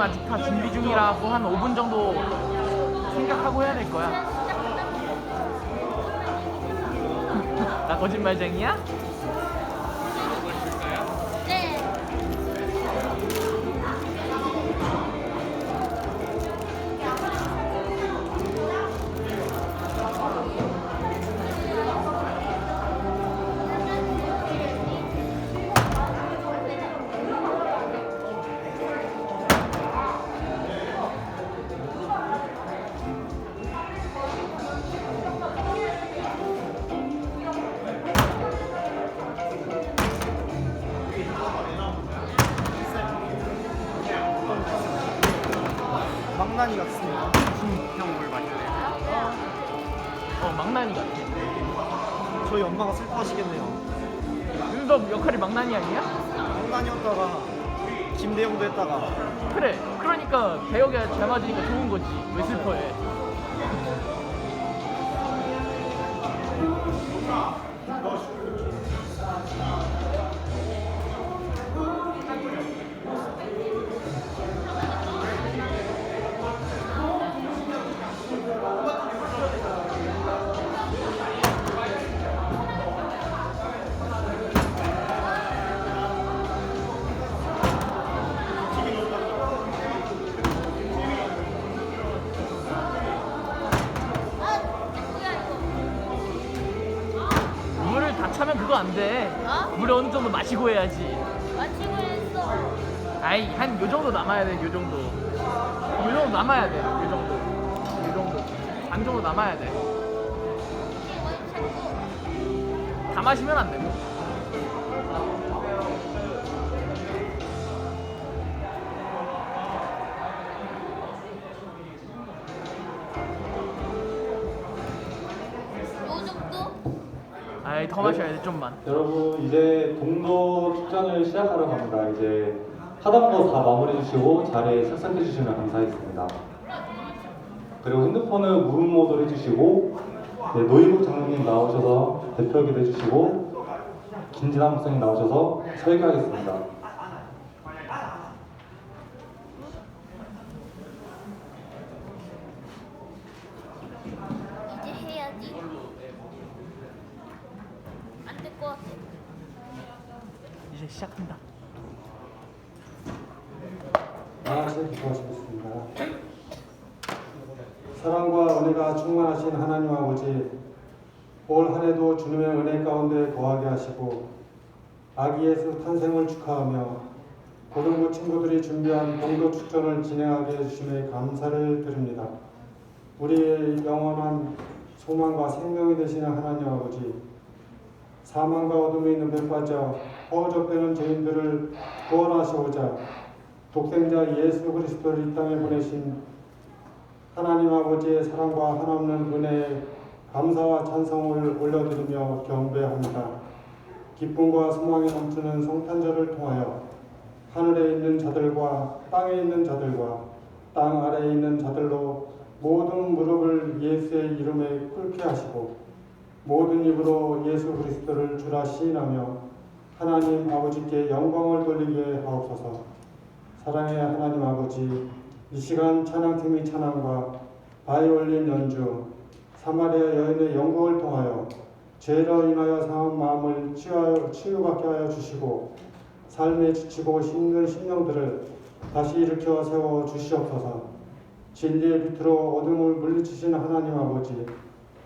아직 다 준비 중이라고 한 5분 정도 생각하고 해야 될 거야. 나 거짓말쟁이야? 네. 망나니 같습니다. 형물 마실래? 망나니 같아. 저희 엄마가 슬퍼하시겠네요. 윤섭 역할이 망나니 아니야? 망나니였다가 김대영도 했다가 그래. 그러니까 배역에 잘 맞으니까 좋은 거지. 왜 슬퍼해? 물을 다 차면 그거 안 돼. 어? 물을 어느 정도 마시고 해야지. 마치고 했어. 아이 한 요 정도 남아야 돼. 요 정도. 요 정도 남아야 돼. 요 정도. 요 정도. 반 정도 남아야 돼. 다 마시면 안 되고. 요 정도? 아이 더 마셔야 돼 좀만. 여러분 이제 동로 축전을 시작하러 갑니다. 이제 하던 거 다 마무리해 주시고 자리에 착석해 주시면 감사하겠습니다. 그리고 핸드폰은 무음 모드로 해주시고 네, 노희국 장로님 나오셔서 대표기도 해주시고 김진환 목사님 나오셔서 설교하겠습니다. 이제 해야지. 안 될 것 같아. 이제 시작한다. 기도하시겠습니다. 사랑과 은혜가 충만하신 하나님 아버지, 올 한 해도 주님의 은혜 가운데 거하게 하시고 아기 예수 탄생을 축하하며 고등부 친구들이 준비한 봉도 축전을 진행하게 해주심에 감사를 드립니다. 우리의 영원한 소망과 생명이 되시는 하나님 아버지, 사망과 어둠에 있는 배 빠져 허우적대는 죄인들을 구원하시고자 독생자 예수 그리스도를 이 땅에 보내신 하나님 아버지의 사랑과 한없는 은혜에 감사와 찬송을 올려드리며 경배합니다. 기쁨과 소망이 넘치는 성탄절을 통하여 하늘에 있는 자들과 땅에 있는 자들과 땅 아래에 있는 자들로 모든 무릎을 예수의 이름에 꿇게 하시고 모든 입으로 예수 그리스도를 주라 시인하며 하나님 아버지께 영광을 돌리게 하옵소서. 사랑의 하나님 아버지, 이 시간 찬양팀의 찬양과 바이올린 연주, 사마리아 여인의 연극을 통하여 죄로 인하여 상한 마음을 치유받게 하여 주시고 삶에 지치고 힘든 심령들을 다시 일으켜 세워 주시옵소서. 진리의 빛으로 어둠을 물리치시는 하나님 아버지,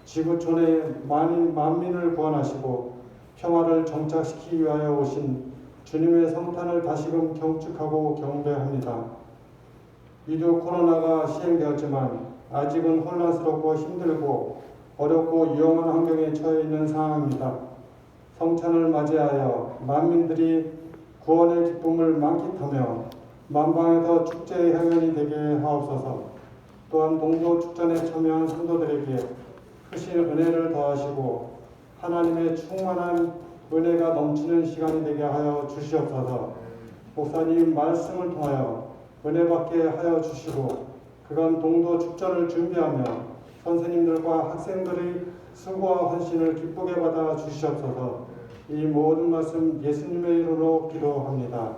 지구촌의 만민을 구원하시고 평화를 정착시키기 위하여 오신 주님의 성탄을 다시금 경축하고 경배합니다. 위드 코로나가 시행되었지만 아직은 혼란스럽고 힘들고 어렵고 위험한 환경에 처해 있는 상황입니다. 성찬을 맞이하여 만민들이 구원의 기쁨을 만끽하며 만방에서 축제의 향연이 되게 하옵소서. 또한 동도 축전에 참여한 성도들에게 크신 은혜를 더하시고 하나님의 충만한 은혜가 넘치는 시간이 되게 하여 주시옵소서. 목사님 말씀을 통하여 은혜받게 하여 주시고 그간 동도 축전을 준비하며 선생님들과 학생들의 수고와 헌신을 기쁘게 받아 주시옵소서. 이 모든 말씀 예수님의 이름으로 기도합니다.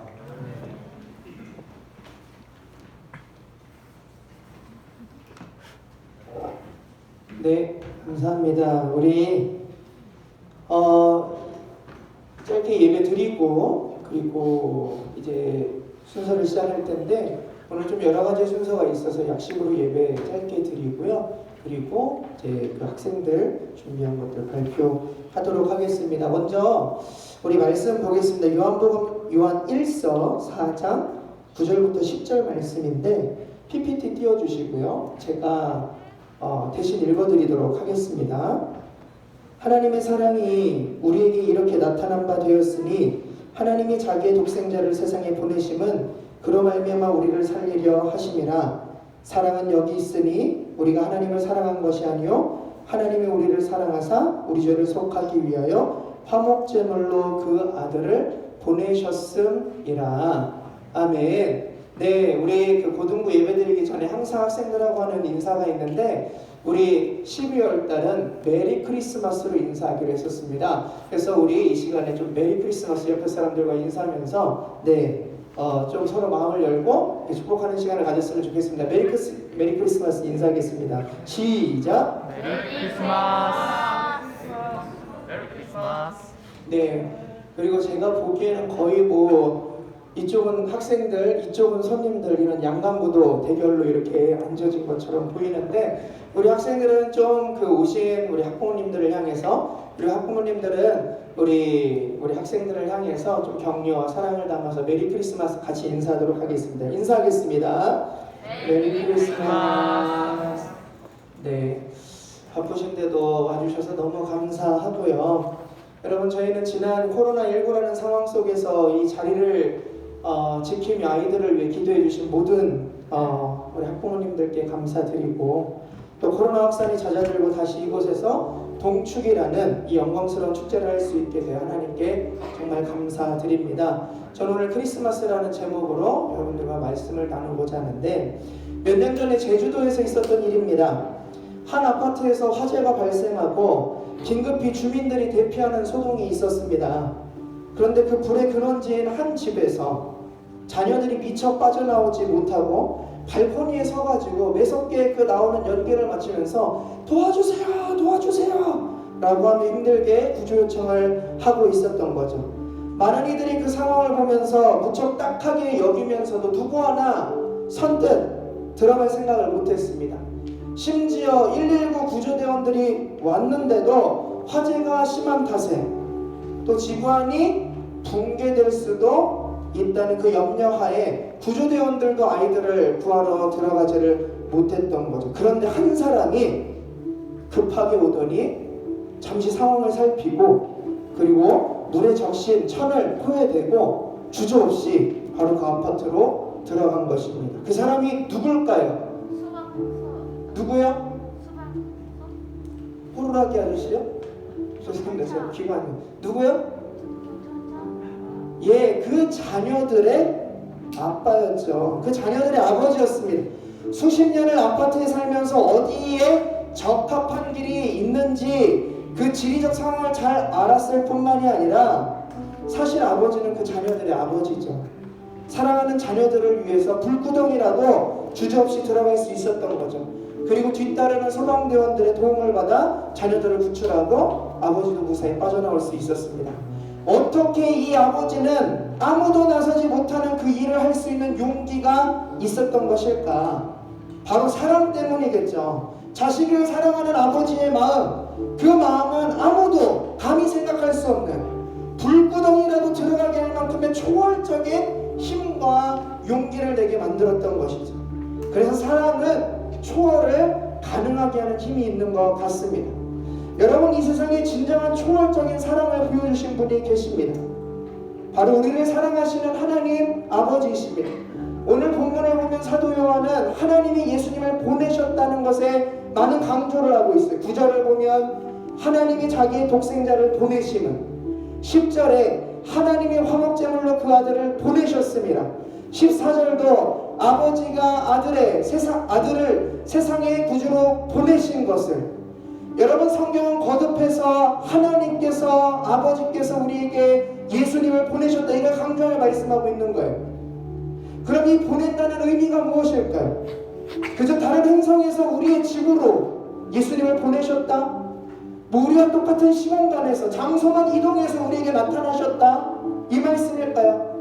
네, 감사합니다. 우리 짧게 예배 드리고 그리고 이제 순서를 시작할 텐데 오늘 좀 여러 가지 순서가 있어서 약식으로 예배 짧게 드리고요. 그리고 이제 그 학생들 준비한 것들 발표하도록 하겠습니다. 먼저 우리 말씀 보겠습니다. 요한 1서 4장 9절부터 10절 말씀인데 PPT 띄워주시고요. 제가 대신 읽어드리도록 하겠습니다. 하나님의 사랑이 우리에게 이렇게 나타난 바 되었으니 하나님이 자기의 독생자를 세상에 보내심은 그로 말미암아 우리를 살리려 하심이라. 사랑은 여기 있으니 우리가 하나님을 사랑한 것이 아니요 하나님이 우리를 사랑하사 우리 죄를 속하기 위하여 화목제물로 그 아들을 보내셨음이라. 아멘. 네, 우리 그 고등부 예배드리기 전에 항상 학생들하고 하는 인사가 있는데 우리 12월 달은 메리 크리스마스로 인사하기로 했었습니다. 그래서 우리 이 시간에 좀 메리 크리스마스 옆에 사람들과 인사하면서 좀 서로 마음을 열고 축복하는 시간을 가졌으면 좋겠습니다. 메리 크리스마스 인사하겠습니다. 시작. 메리 크리스마스. 메리 크리스마스. 네. 그리고 제가 보기에는 거의 이쪽은 학생들, 이쪽은 손님들 이런 양강구도 대결로 이렇게 앉아진 것처럼 보이는데 우리 학생들은 좀 그 오신 우리 학부모님들을 향해서 그리고 학부모님들은 우리 학생들을 향해서 좀 격려와 사랑을 담아서 메리 크리스마스 같이 인사하도록 하겠습니다. 인사하겠습니다. 메리 크리스마스. 네, 바쁘신데도 와주셔서 너무 감사하고요. 여러분 저희는 지난 코로나19라는 상황 속에서 이 자리를 지키며 아이들을 위해 기도해 주신 모든 우리 학부모님들께 감사드리고 또 코로나 확산이 잦아들고 다시 이곳에서 동축이라는 이 영광스러운 축제를 할 수 있게 되어 하나님께 정말 감사드립니다. 저는 오늘 크리스마스라는 제목으로 여러분들과 말씀을 나누고자 하는데 몇 년 전에 제주도에서 있었던 일입니다. 한 아파트에서 화재가 발생하고 긴급히 주민들이 대피하는 소동이 있었습니다. 그런데 그 불의 근원지인 한 집에서 자녀들이 미처 빠져나오지 못하고 발코니에 서가지고 매섭게 그 나오는 연기를 맞추면서 도와주세요 도와주세요 라고 하며 힘들게 구조 요청을 하고 있었던 거죠. 많은 이들이 그 상황을 보면서 무척 딱하게 여기면서도 누구 하나 선뜻 들어갈 생각을 못했습니다. 심지어 119 구조대원들이 왔는데도 화재가 심한 탓에 또 지구안이 붕괴될 수도 있다는 그 염려하에 구조대원들도 아이들을 구하러 들어가지를 못했던 거죠. 그런데 한 사람이 급하게 오더니 잠시 상황을 살피고 그리고 물에 적신 천을 코에 대고 주저없이 바로 그 아파트로 들어간 것입니다. 그 사람이 누굴까요? 누구요? 호루라기 아저씨요? 죄송합니다. 제가 귀가 안 누구요? 예, 그 자녀들의 아빠였죠. 그 자녀들의 아버지였습니다. 수십 년을 아파트에 살면서 어디에 적합한 길이 있는지 그 지리적 상황을 잘 알았을 뿐만이 아니라 사실 아버지는 그 자녀들의 아버지죠. 사랑하는 자녀들을 위해서 불구덩이라도 주저없이 들어갈 수 있었던 거죠. 그리고 뒤따르는 소방대원들의 도움을 받아 자녀들을 구출하고 아버지도 무사히 빠져나올 수 있었습니다. 어떻게 이 아버지는 아무도 나서지 못하는 그 일을 할 수 있는 용기가 있었던 것일까? 바로 사랑 때문이겠죠. 자식을 사랑하는 아버지의 마음, 그 마음은 아무도 감히 생각할 수 없는 불구덩이라도 들어가게 할 만큼의 초월적인 힘과 용기를 내게 만들었던 것이죠. 그래서 사랑은 초월을 가능하게 하는 힘이 있는 것 같습니다. 여러분, 이 세상에 진정한 초월적인 사랑을 보여주신 분이 계십니다. 바로 우리를 사랑하시는 하나님 아버지이십니다. 오늘 본문을 보면 사도 요한은 하나님이 예수님을 보내셨다는 것에 많은 강조를 하고 있어요. 9절을 보면 하나님이 자기의 독생자를 보내심은, 10절에 하나님이 화목제물로 그 아들을 보내셨습니다. 14절도 아버지가 아들을 세상의 구주로 보내신 것을, 여러분, 성경은 거듭해서 하나님께서 아버지께서 우리에게 예수님을 보내셨다, 이걸 강조하며 말씀하고 있는 거예요. 그럼 이 보낸다는 의미가 무엇일까요? 그저 다른 행성에서 우리의 집으로 예수님을 보내셨다? 뭐 우리와 똑같은 시공간에서 장소만 이동해서 우리에게 나타나셨다? 이 말씀일까요?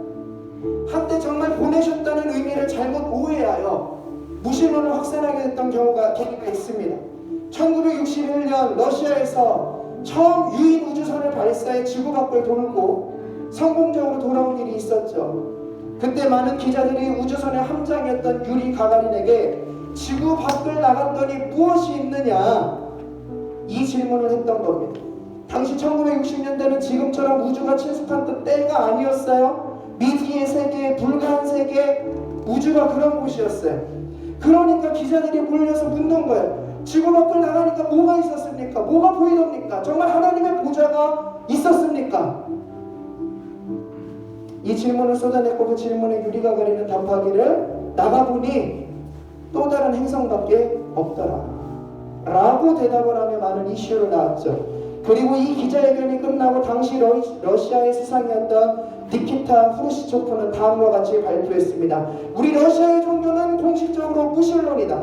한때 정말 보내셨다는 의미를 잘못 오해하여 무신론을 확산하게 됐던 계기가 있습니다. 1961년 러시아에서 처음 유인 우주선을 발사해 지구 밖을 돌고 성공적으로 돌아온 일이 있었죠. 그때 많은 기자들이 우주선의 함장이었던 유리 가가린에게 지구 밖을 나갔더니 무엇이 있느냐 이 질문을 했던 겁니다. 당시 1960년대는 지금처럼 우주가 친숙한 때가 아니었어요. 미지의 세계, 불가한 세계, 우주가 그런 곳이었어요. 그러니까 기자들이 몰려서 묻는 거예요. 지구 밖을 나가니까 뭐가 있었습니까? 뭐가 보이렵니까? 정말 하나님의 보좌가 있었습니까? 이 질문을 쏟아냈고 그 질문에 유리 가가린은 답하기를 나가보니 또 다른 행성밖에 없더라 라고 대답을 하며 많은 이슈로 나왔죠. 그리고 이 기자회견이 끝나고 당시 러시아의 수상이었던 니키타 후르시초프는 다음과 같이 발표했습니다. 우리 러시아의 종교는 공식적으로 무신론이다.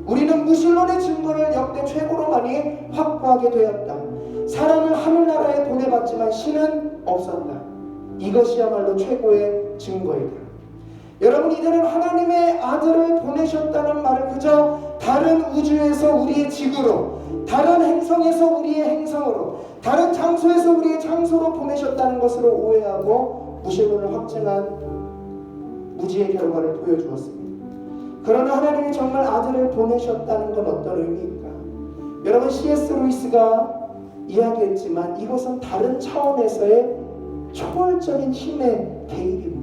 우리는 무신론의 증거를 역대 최고로 많이 확보하게 되었다. 사람을 하늘나라에 보내봤지만 신은 없었다. 이것이야말로 최고의 증거이다. 여러분, 이들은 하나님의 아들을 보내셨다는 말을 그저 다른 우주에서 우리의 지구로, 다른 행성에서 우리의 행성으로, 다른 장소에서 우리의 장소로 보내셨다는 것으로 오해하고 무신론을 확증한 무지의 결과를 보여주었습니다. 그러나 하나님이 정말 아들을 보내셨다는 건 어떤 의미일까? 여러분, C.S. 루이스가 이야기했지만 이것은 다른 차원에서의 초월적인 힘의 개입입니다.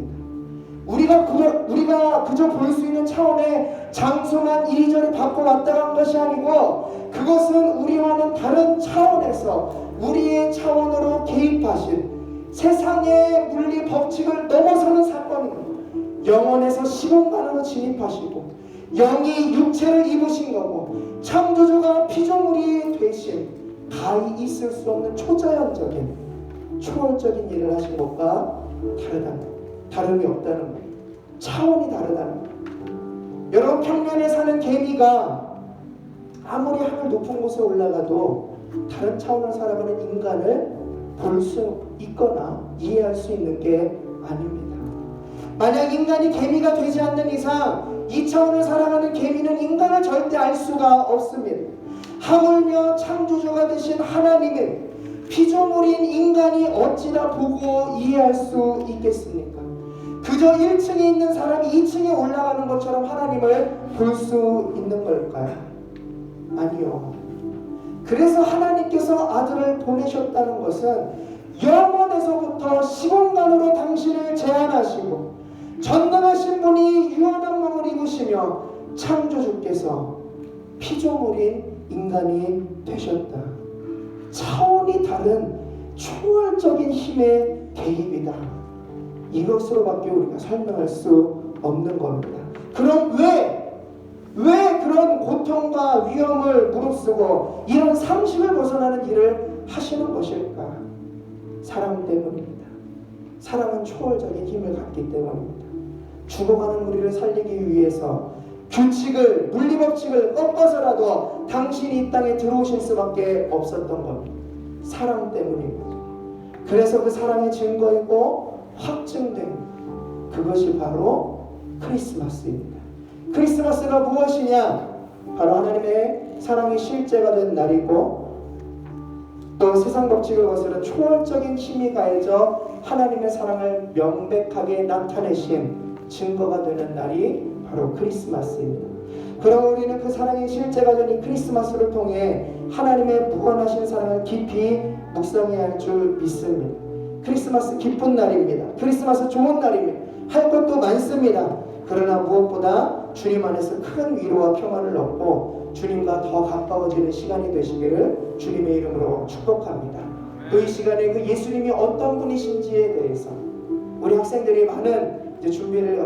우리가 그저 볼 수 있는 차원의 장소만 이리저리 바꿔 왔다 간 것이 아니고 그것은 우리와는 다른 차원에서 우리의 차원으로 개입하신 세상의 물리 법칙을 넘어서는 사건입니다. 영혼에서 시공간으로 진입하시고 영이 육체를 입으신 거고 창조주가 피조물이 되신 가히 있을 수 없는 초자연적인 초월적인 일을 하신 것과 다름이 없다는 거예요. 차원이 다르다는 거예요. 여러분, 평면에 사는 개미가 아무리 하늘 높은 곳에 올라가도 다른 차원을 살아가는 인간을 볼 수 있거나 이해할 수 있는 게 아닙니다. 만약 인간이 개미가 되지 않는 이상 이 차원을 살아가는 개미는 인간을 절대 알 수가 없습니다. 하물며 창조주가 되신 하나님은 피조물인 인간이 어찌나 보고 이해할 수 있겠습니까? 그저 1층에 있는 사람이 2층에 올라가는 것처럼 하나님을 볼 수 있는 걸까요? 아니요. 그래서 하나님께서 아들을 보내셨다는 것은 영원에서부터 시공간으로 당신을 제한하시고 전능하신 분이 유한한 몸을 입으시며 창조주께서 피조물인 인간이 되셨다. 차원이 다른 초월적인 힘의 개입이다. 이것으로밖에 우리가 설명할 수 없는 겁니다. 그럼 왜 그런 고통과 위험을 무릅쓰고 이런 상식을 벗어나는 일을 하시는 것일까? 사랑 때문입니다. 사랑은 초월적인 힘을 갖기 때문입니다. 죽어가는 우리를 살리기 위해서 규칙을, 물리법칙을 꺾어서라도 당신이 이 땅에 들어오실 수밖에 없었던 겁니다. 사랑 때문입니다. 그래서 그 사랑의 증거이고 확증된 그것이 바로 크리스마스입니다. 크리스마스가 무엇이냐? 바로 하나님의 사랑이 실제가 된 날이고 또 세상 법칙을 거스른 초월적인 힘이 가해져 하나님의 사랑을 명백하게 나타내신 증거가 되는 날이 바로 크리스마스입니다. 그럼 우리는 그 사랑의 실제가 된 이 크리스마스를 통해 하나님의 무한하신 사랑을 깊이 묵상해야 할 줄 믿습니다. 크리스마스 기쁜 날입니다. 크리스마스 좋은 날입니다. 할 것도 많습니다. 그러나 무엇보다 주님 안에서 큰 위로와 평안을 얻고 주님과 더 가까워지는 시간이 되시기를 주님의 이름으로 축복합니다. 또 이 시간에 그 예수님이 어떤 분이신지에 대해서 우리 학생들이 많은 준비를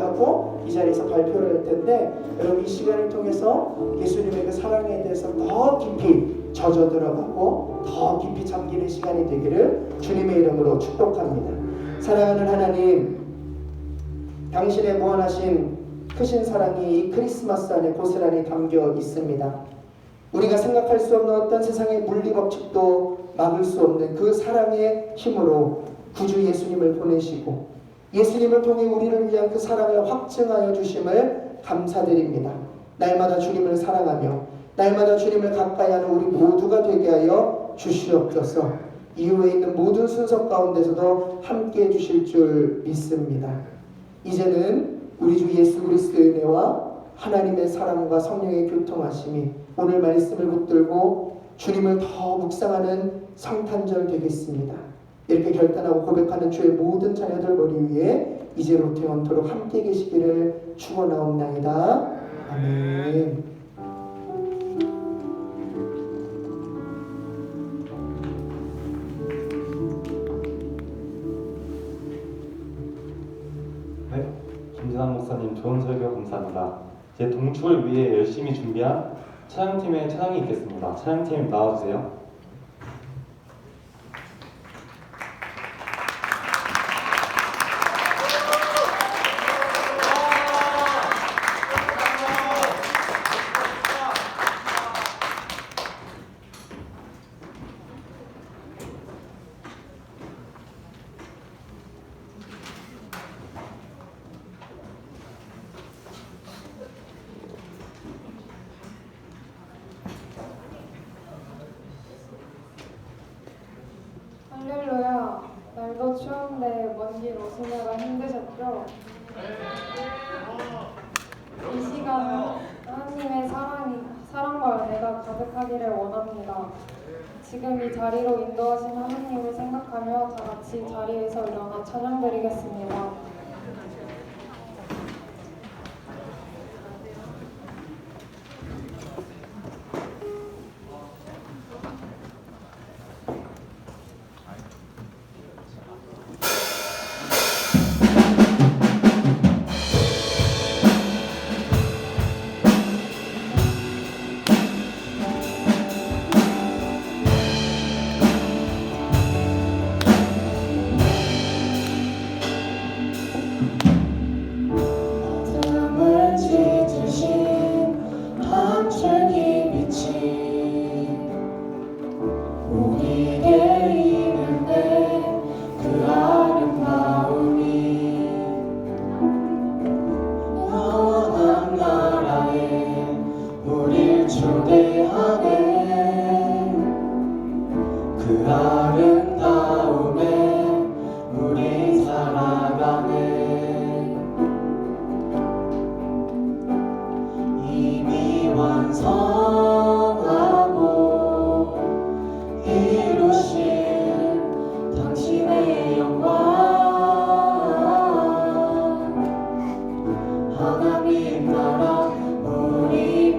하고 이 자리에서 발표를 할 텐데 여러분 이 시간을 통해서 예수님의 그 사랑에 대해서 더 깊이 젖어 들어가고 더 깊이 잠기는 시간이 되기를 주님의 이름으로 축복합니다. 사랑하는 하나님, 당신의 무한하신 크신 사랑이 이 크리스마스 안에 고스란히 담겨 있습니다. 우리가 생각할 수 없는 어떤 세상의 물리 법칙도 막을 수 없는 그 사랑의 힘으로 구주 예수님을 보내시고 예수님을 통해 우리를 위한 그 사랑을 확증하여 주심을 감사드립니다. 날마다 주님을 사랑하며 날마다 주님을 가까이 하는 우리 모두가 되게 하여 주시옵소서. 이후에 있는 모든 순서 가운데서도 함께 해주실 줄 믿습니다. 이제는 우리 주 예수 그리스도의 은혜와 하나님의 사랑과 성령의 교통하심이 오늘 말씀을 붙들고 주님을 더 묵상하는 성탄절 되겠습니다. 이렇게 결단하고 고백하는 주의 모든 자녀들 머리 위에 이제로부터 영원토록 함께 계시기를 축원하옵나이다. 아멘. 네, 김진환 목사님 좋은 설교 감사합니다. 이제 동축을 위해 열심히 준비한 찬양팀의 찬양이 있겠습니다. 찬양팀 나와주세요. 할렐루야. 날도 추운데 먼 길 오시느라 힘드셨죠? 이 시간은 하나님의 사랑과 은혜가 가득하기를 원합니다. 지금 이 자리로 인도하신 하나님을 생각하며 다 같이 자리에서 일어나 찬양드리겠습니다. 하나님 나라 우리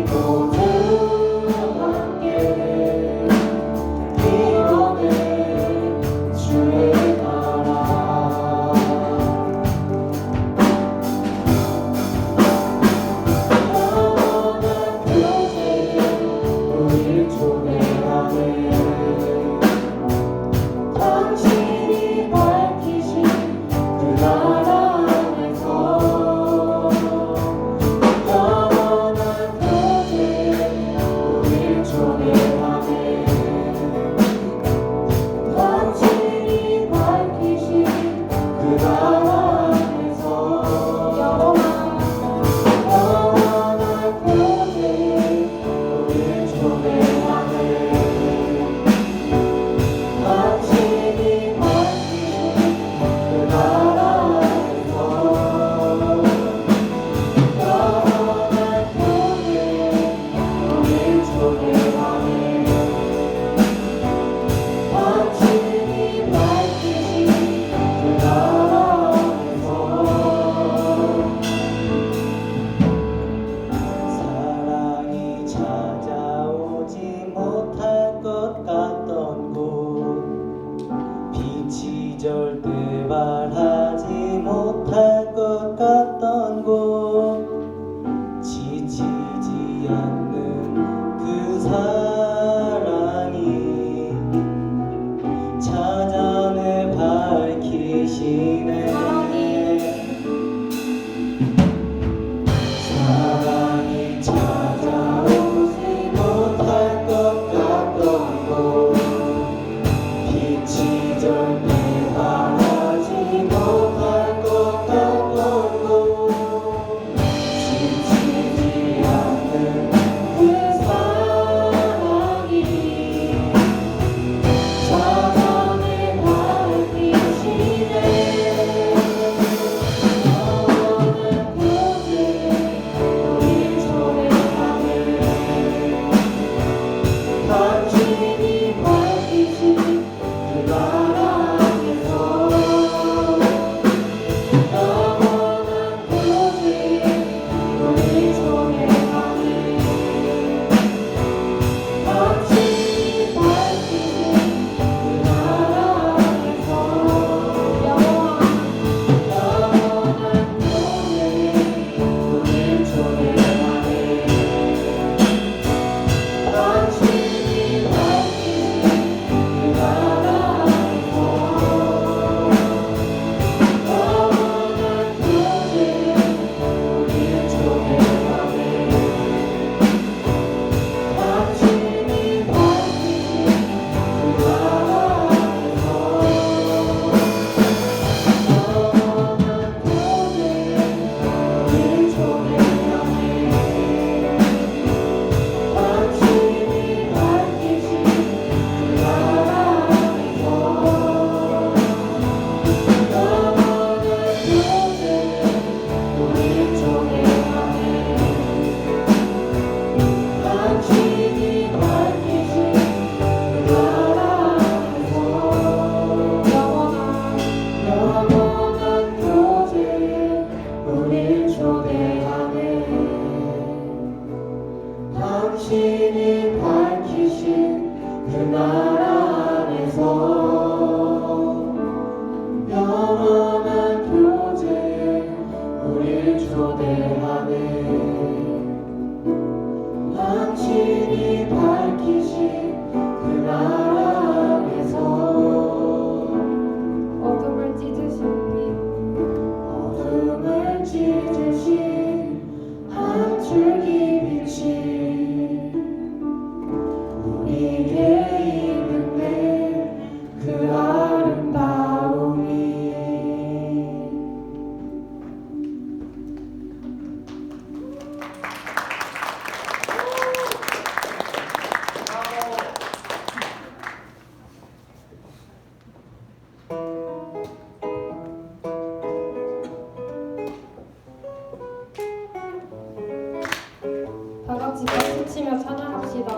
모두 초대하네. 당신이 밝히신 그 나라 안에서 영원한 교제 우릴 초대하네. 당신이 밝히신 그 나라 안에서 영원한 교제 우릴 초대하네. 당신이 밝히신 그 나라 안에서 영원한 교제 우릴 초대하네. 당신이 밝히신 그 나라 안에서 사랑이 찾아오지 못할 것 같던 곳, 빛이 절대 말하지 못할 것 같던 곳, 지치지 않는 그 사랑이 찾아내 밝히시네. 사랑이 찾아오지 못할 것 같던 곳, 빛이 절대 말하지 못할 것 같던 곳, 지치지 않는 그 사랑이 찾아내 밝히시네. 영원한 교제 우릴 초대하네. 당신이 밝히신 그 나라 안에서 영원한 교제 우릴 초대하네. 당신이 밝히신 그 나라 안에서 영원한 교제 우릴 초대하네. 당신이 밝히신 그 나라 안에서 영원한 교제 우릴 초대하네. 당신이 밝히신 그 나라 안에서 영원한 교제 우릴 초대하네. 당신이 밝히신 그 나라 안에서 영원한 교제 우릴 초대하네. 당신이 밝히신 그 나라 안에서 영원한 교제 우릴 초대하네. 당신이 밝히신 그 나라 안에서 영원한 교제 우릴 초대하네. 당신이 밝히신 그 나라 안에서 어둠을 찢으신 빛, 어둠을 찢으신 한 줄기 빛이 우리에게 있는데 그 아름다움이. 다 같이 박수 치며 찬양합시다.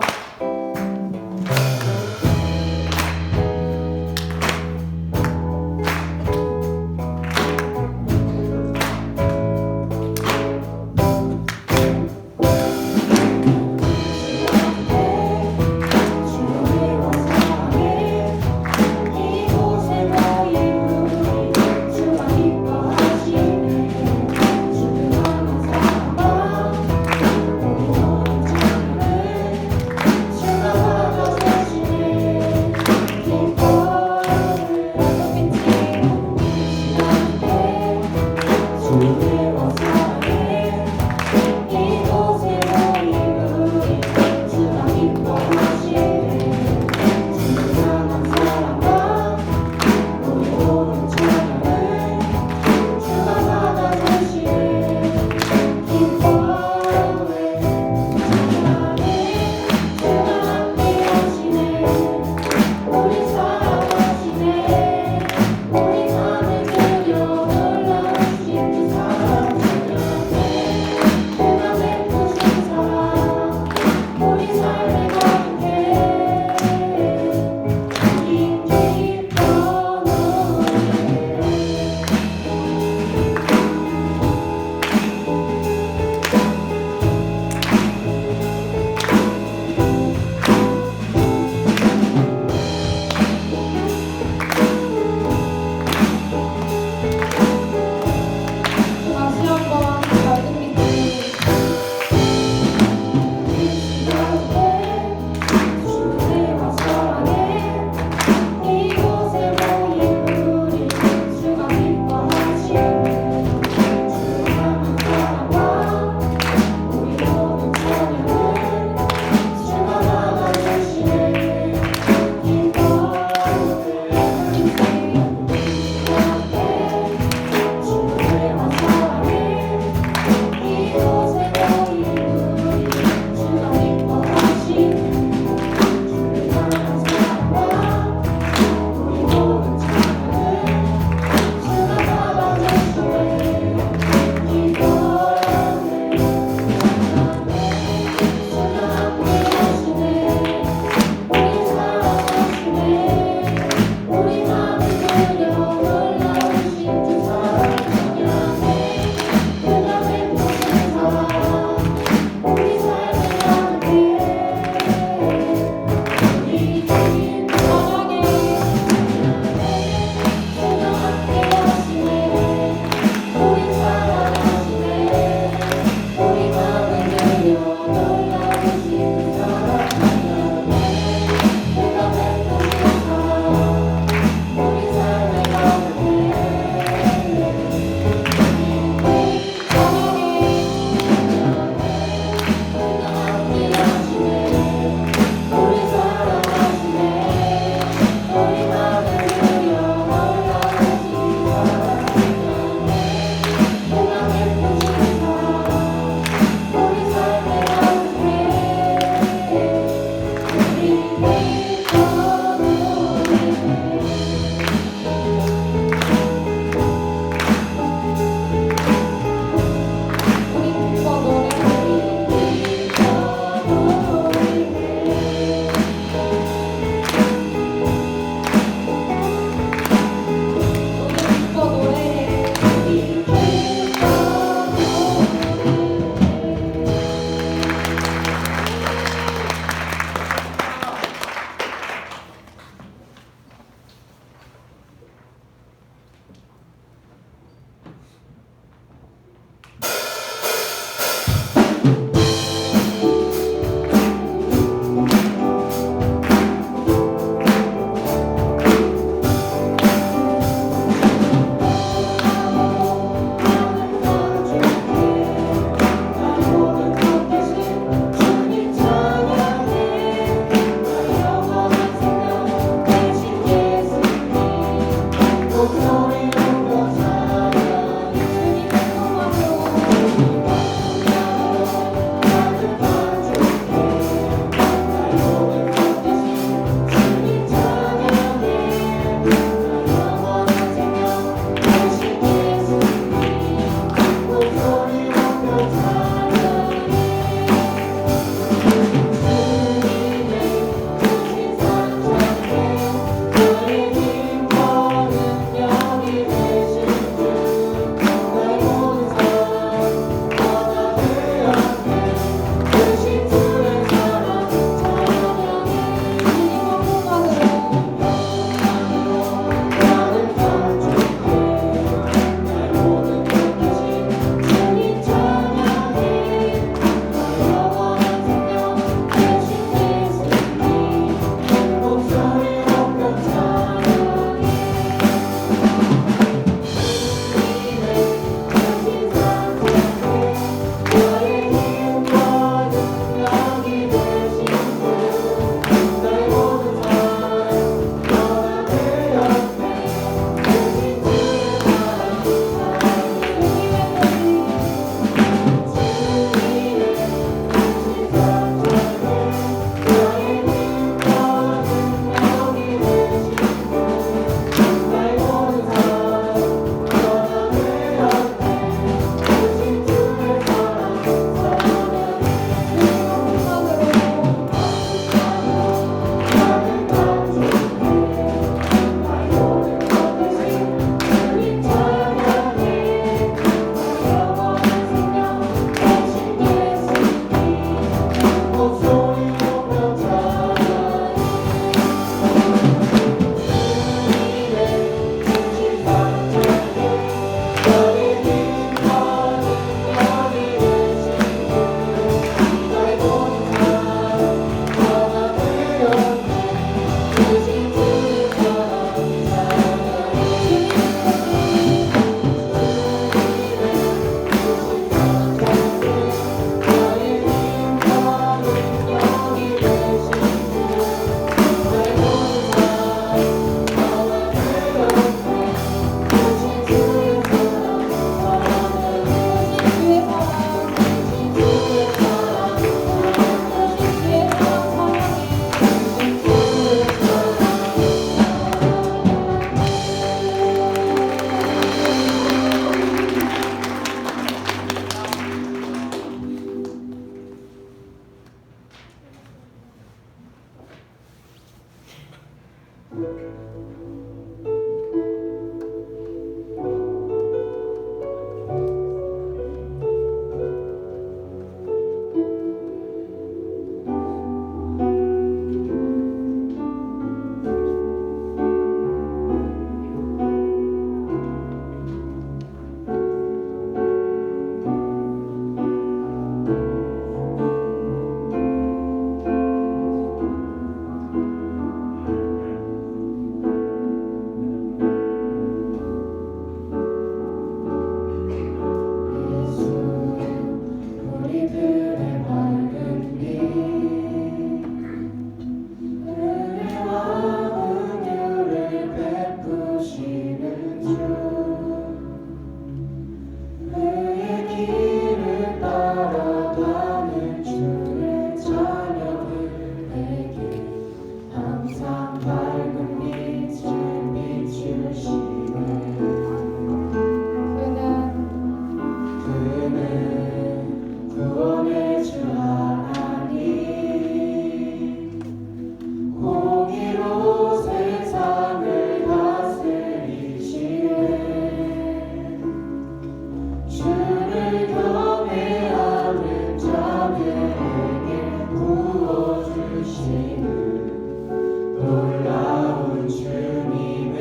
놀라운 주님의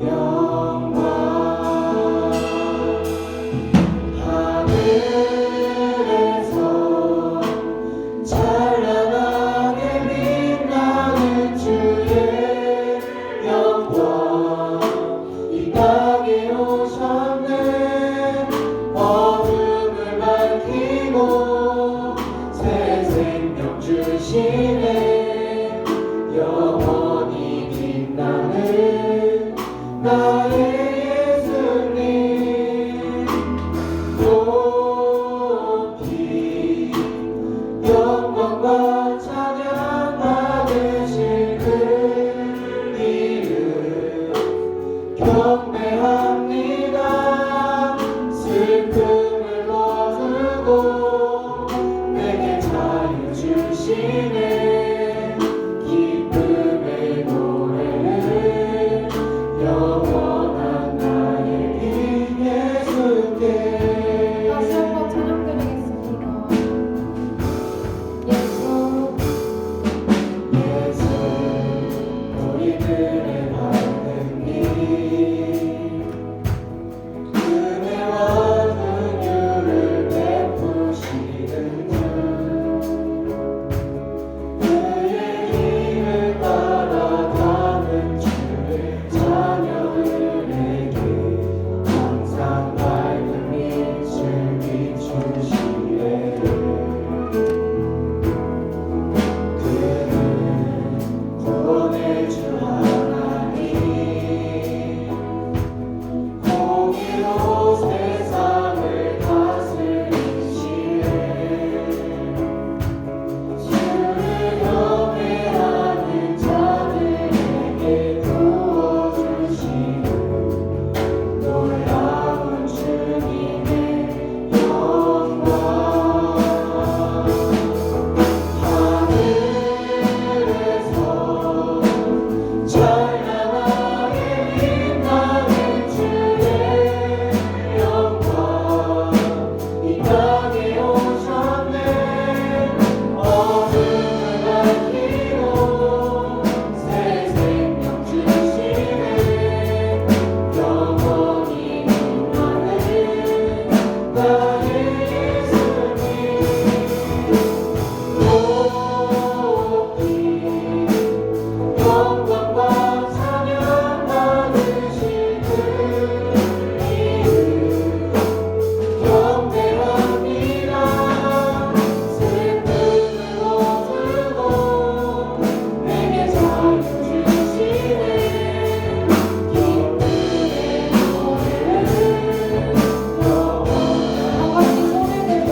영광 하늘에서 찬란하게 빛나는 주의 영광 이 땅에 오셨네 어둠을 밝히고 새 생명 주시네 영원히 빛나는 나의 예수님 높이 영광과 찬양 받으실 그 이름 경배합니다 슬픔을 거두고 내게 자유 주시네 기쁨의 노래를 영원한 나의 빈 예수께 다시 한번 찬양드리겠습니다. 예수 예수 우리들의 밝은 길 은혜와 긍휼을 베푸시는 주 그의 길을 따라가는 주의 자녀들에게 항상 밝은 빛을 비추시네 그는 구원의 주 하나님 공의로 세상을 다스리시네 주를 경외하는 자들에게 부어주시는 놀라운 주님의 영광 하늘에서 찬란하게 빛나는 주의 영광 이 땅에 오셨네 어둠을 밝히고 새 생명 주시네 영원히 빛나는 나의 예수님 높이 영광과 찬양 받으실 그 이름 경배합니다 슬픔을 거두고 내게 자유 주시네 기쁨의 노래를 영원한 같이 손을 들고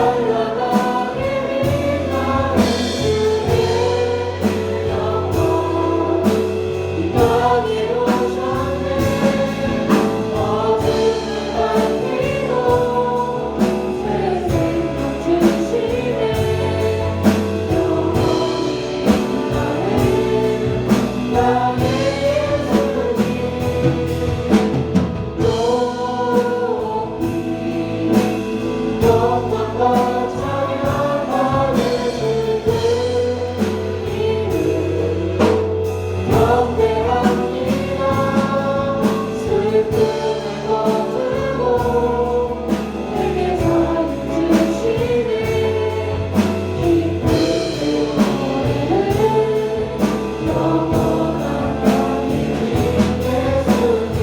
찬란하게 빛나는 주의 영광 이 땅에 오셨네 어둠을 밝히고 새 생명 주시네 영원히 빛나는 나의 예수님 높이 영광과 찬양 받으실 그 이름 경배합니다 슬픔을 거두고 내게 자유 주시네 기쁨의 노래를 영원한 나의 빈 예수께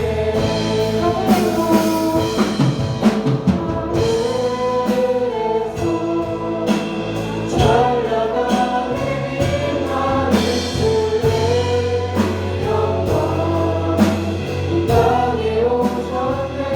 찬란하게 빛나는 주의 영광 이 땅에 오셨네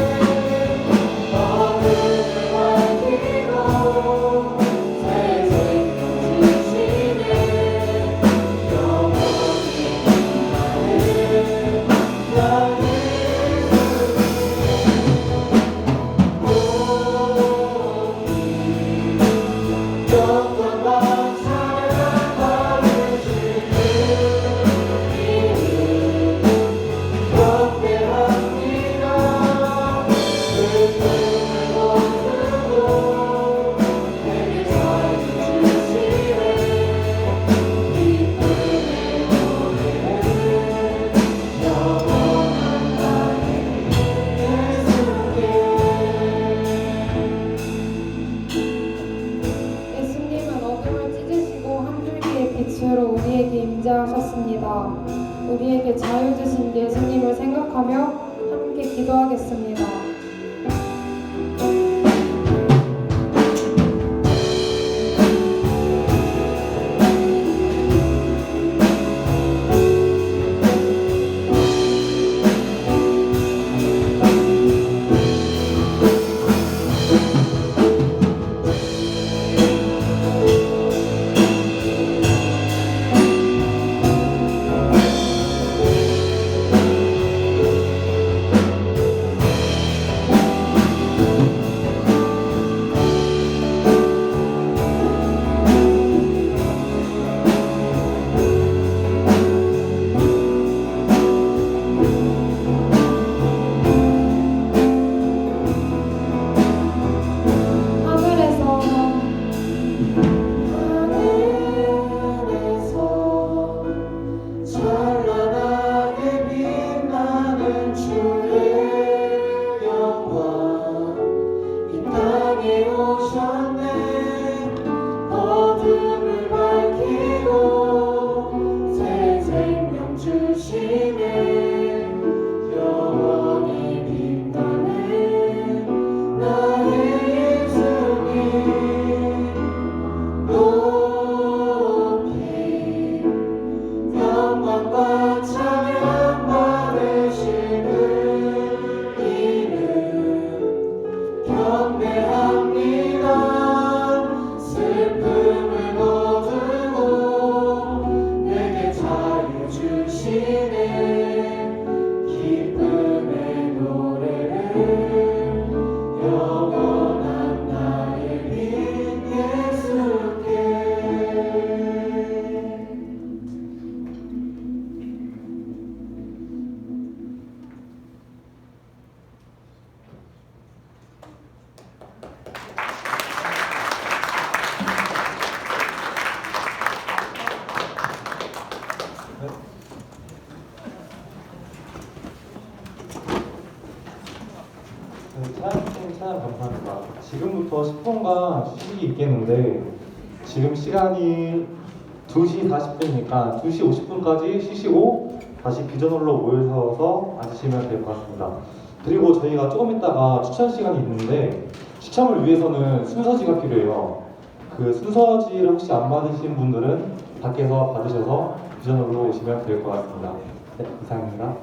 영원한 나의 빛 예수께. 찬양 감사합니다. 지금부터 10분간 휴식이 있겠는데 지금 시간이 2시 40분이니까 2시 50분까지 쉬시고 다시 비전홀로 모여서 앉으시면 될 것 같습니다. 그리고 저희가 조금 있다가 추천 시간이 있는데 추첨을 위해서는 순서지가 필요해요. 그 순서지를 혹시 안 받으신 분들은 밖에서 받으셔서 비전홀로 오시면 될 것 같습니다. 네, 이상입니다.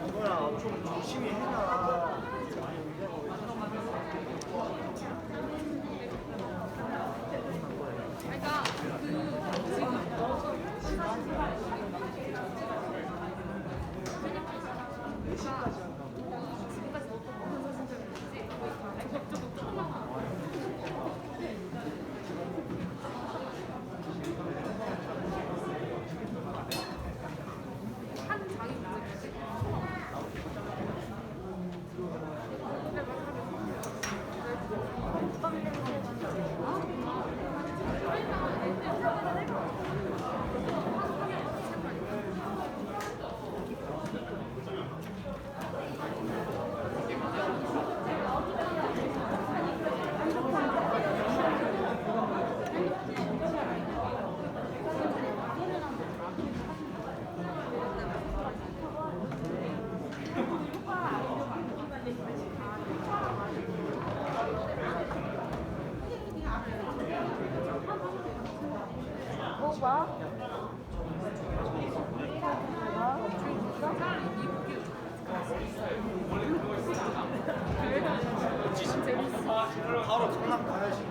이거야 좀 조심히 해라. 바로 장난 가야지.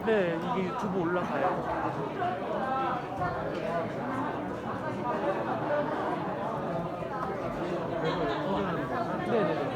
네, 이게 유튜브 올라가요. 네네네.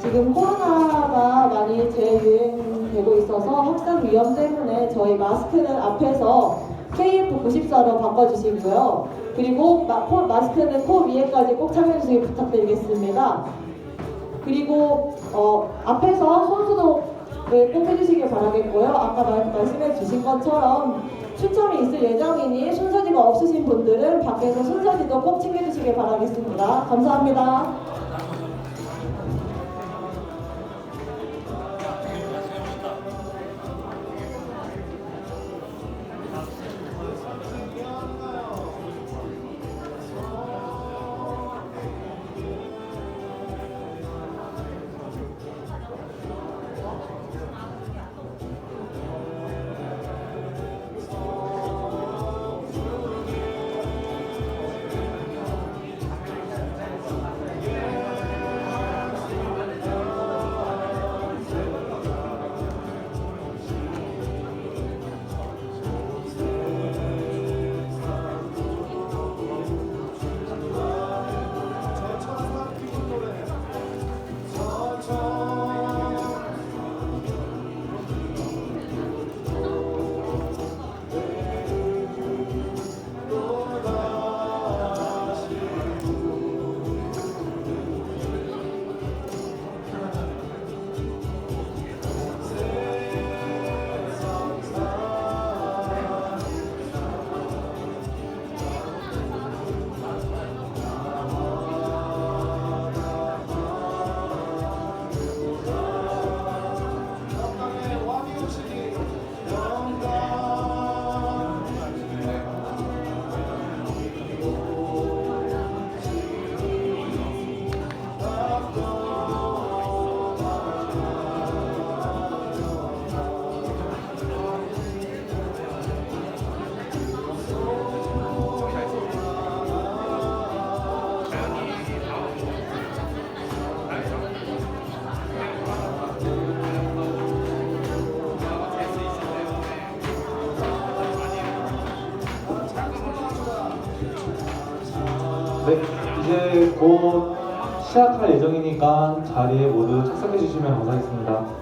지금 코로나가 많이 재유행되고 있어서 확산 위험 때문에 저희 마스크는 앞에서 KF94로 바꿔주시고요. 그리고 마스크는 코 위에까지 꼭 착용해주시기 부탁드리겠습니다. 그리고 앞에서 손소독을 꼭 해주시길 바라겠고요. 아까 말씀해 주신 것처럼 추첨이 있을 예정이니 순서지가 없으신 분들은 밖에서 순서지도 꼭 챙겨주시길 바라겠습니다. 감사합니다. 네, 이제 곧 시작할 예정이니까 자리에 모두 착석해 주시면 감사하겠습니다.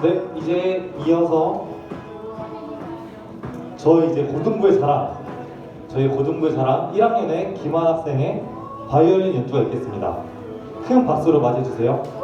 네, 이제 이어서 저희 고등부의 자랑, 저희 고등부의 자랑 1학년의 김한 학생의 바이올린 연주가 있겠습니다. 큰 박수로 맞이해주세요.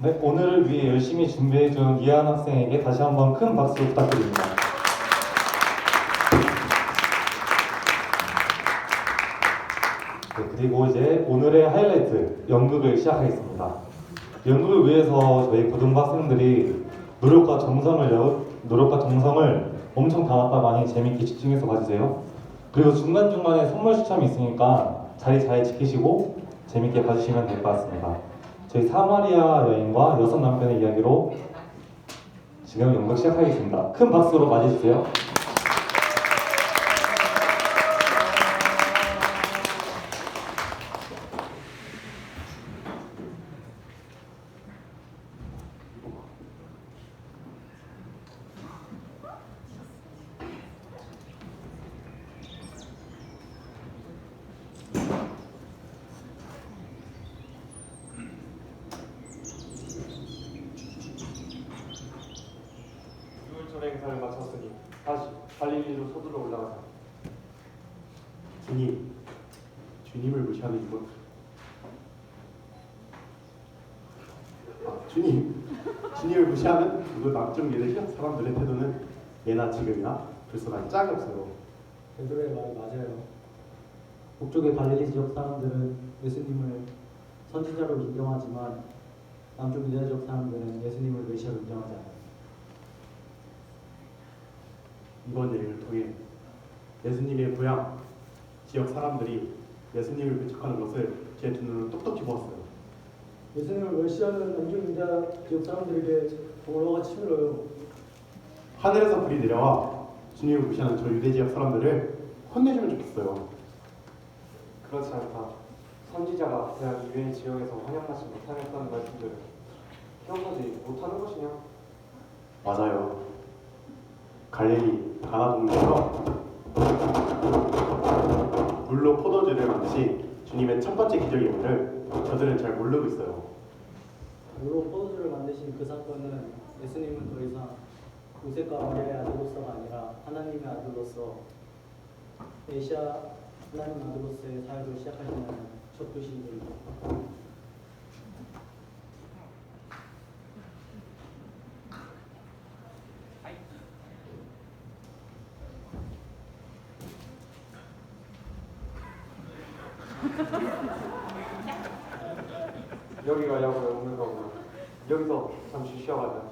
네, 오늘을 위해 열심히 준비해준 이하연 학생에게 다시 한번 큰 박수 부탁드립니다. 네, 그리고 이제 오늘의 하이라이트, 연극을 시작하겠습니다. 연극을 위해서 저희 고등부 학생들이 노력과 정성을 엄청 담았다고 하니 재밌게 집중해서 봐주세요. 그리고 중간중간에 선물 추첨이 있으니까 자리 잘 지키시고 재밌게 봐주시면 될 것 같습니다. 저희 사마리아 여인과 여섯 남편의 이야기로 지금 연극 시작하겠습니다. 큰 박수로 맞이해주세요. 유월절 행사를 마쳤으니 다시 갈릴리로 서둘러 올라가자. 주님을 무시하는 이것. 주님을 무시하는 그 남쪽 예대시아 사람들의 태도는 예나 지금이나 불순한 짝이 없어요. 베드로의 말이 맞아요. 북쪽의 갈릴리 지역 사람들은 예수님을 선지자로 인정하지만 남쪽 유대 지역 사람들은 예수님을 메시아로 인정하지 않아요. 이번 여행을 통해 예수님의 고향 지역 사람들이 예수님을 배척하는 것을 제 두 눈으로 똑똑히 보았어요. 예수님을 메시아는 남쪽 유대 지역 사람들에게 동로가 치밀어요. 하늘에서 불이 내려와 주님을 무시하는 저 유대 지역 사람들을 혼내주면 좋겠어요. 그렇지 않다. 선지자가 대한 유대인 지역에서 환영하지 못하겠다는 말씀들을 기억하지 못하는 것이냐? 맞아요. 갈릴리 가나 동네에서 물로 포도주를 만드신 주님의 첫 번째 기적의 의미를 저들은 잘 모르고 있어요. 물로 포도주를 만드신 그 사건은 예수님은 더 이상 요셉과 마리아의 아들로서가 아니라 하나님의 아들로서 메시아 하나님 아들로서의 사역을 시작하시는 첫 표시입니다. 여기가 야구에 오는 거구나. 여기서 잠시 쉬어가자.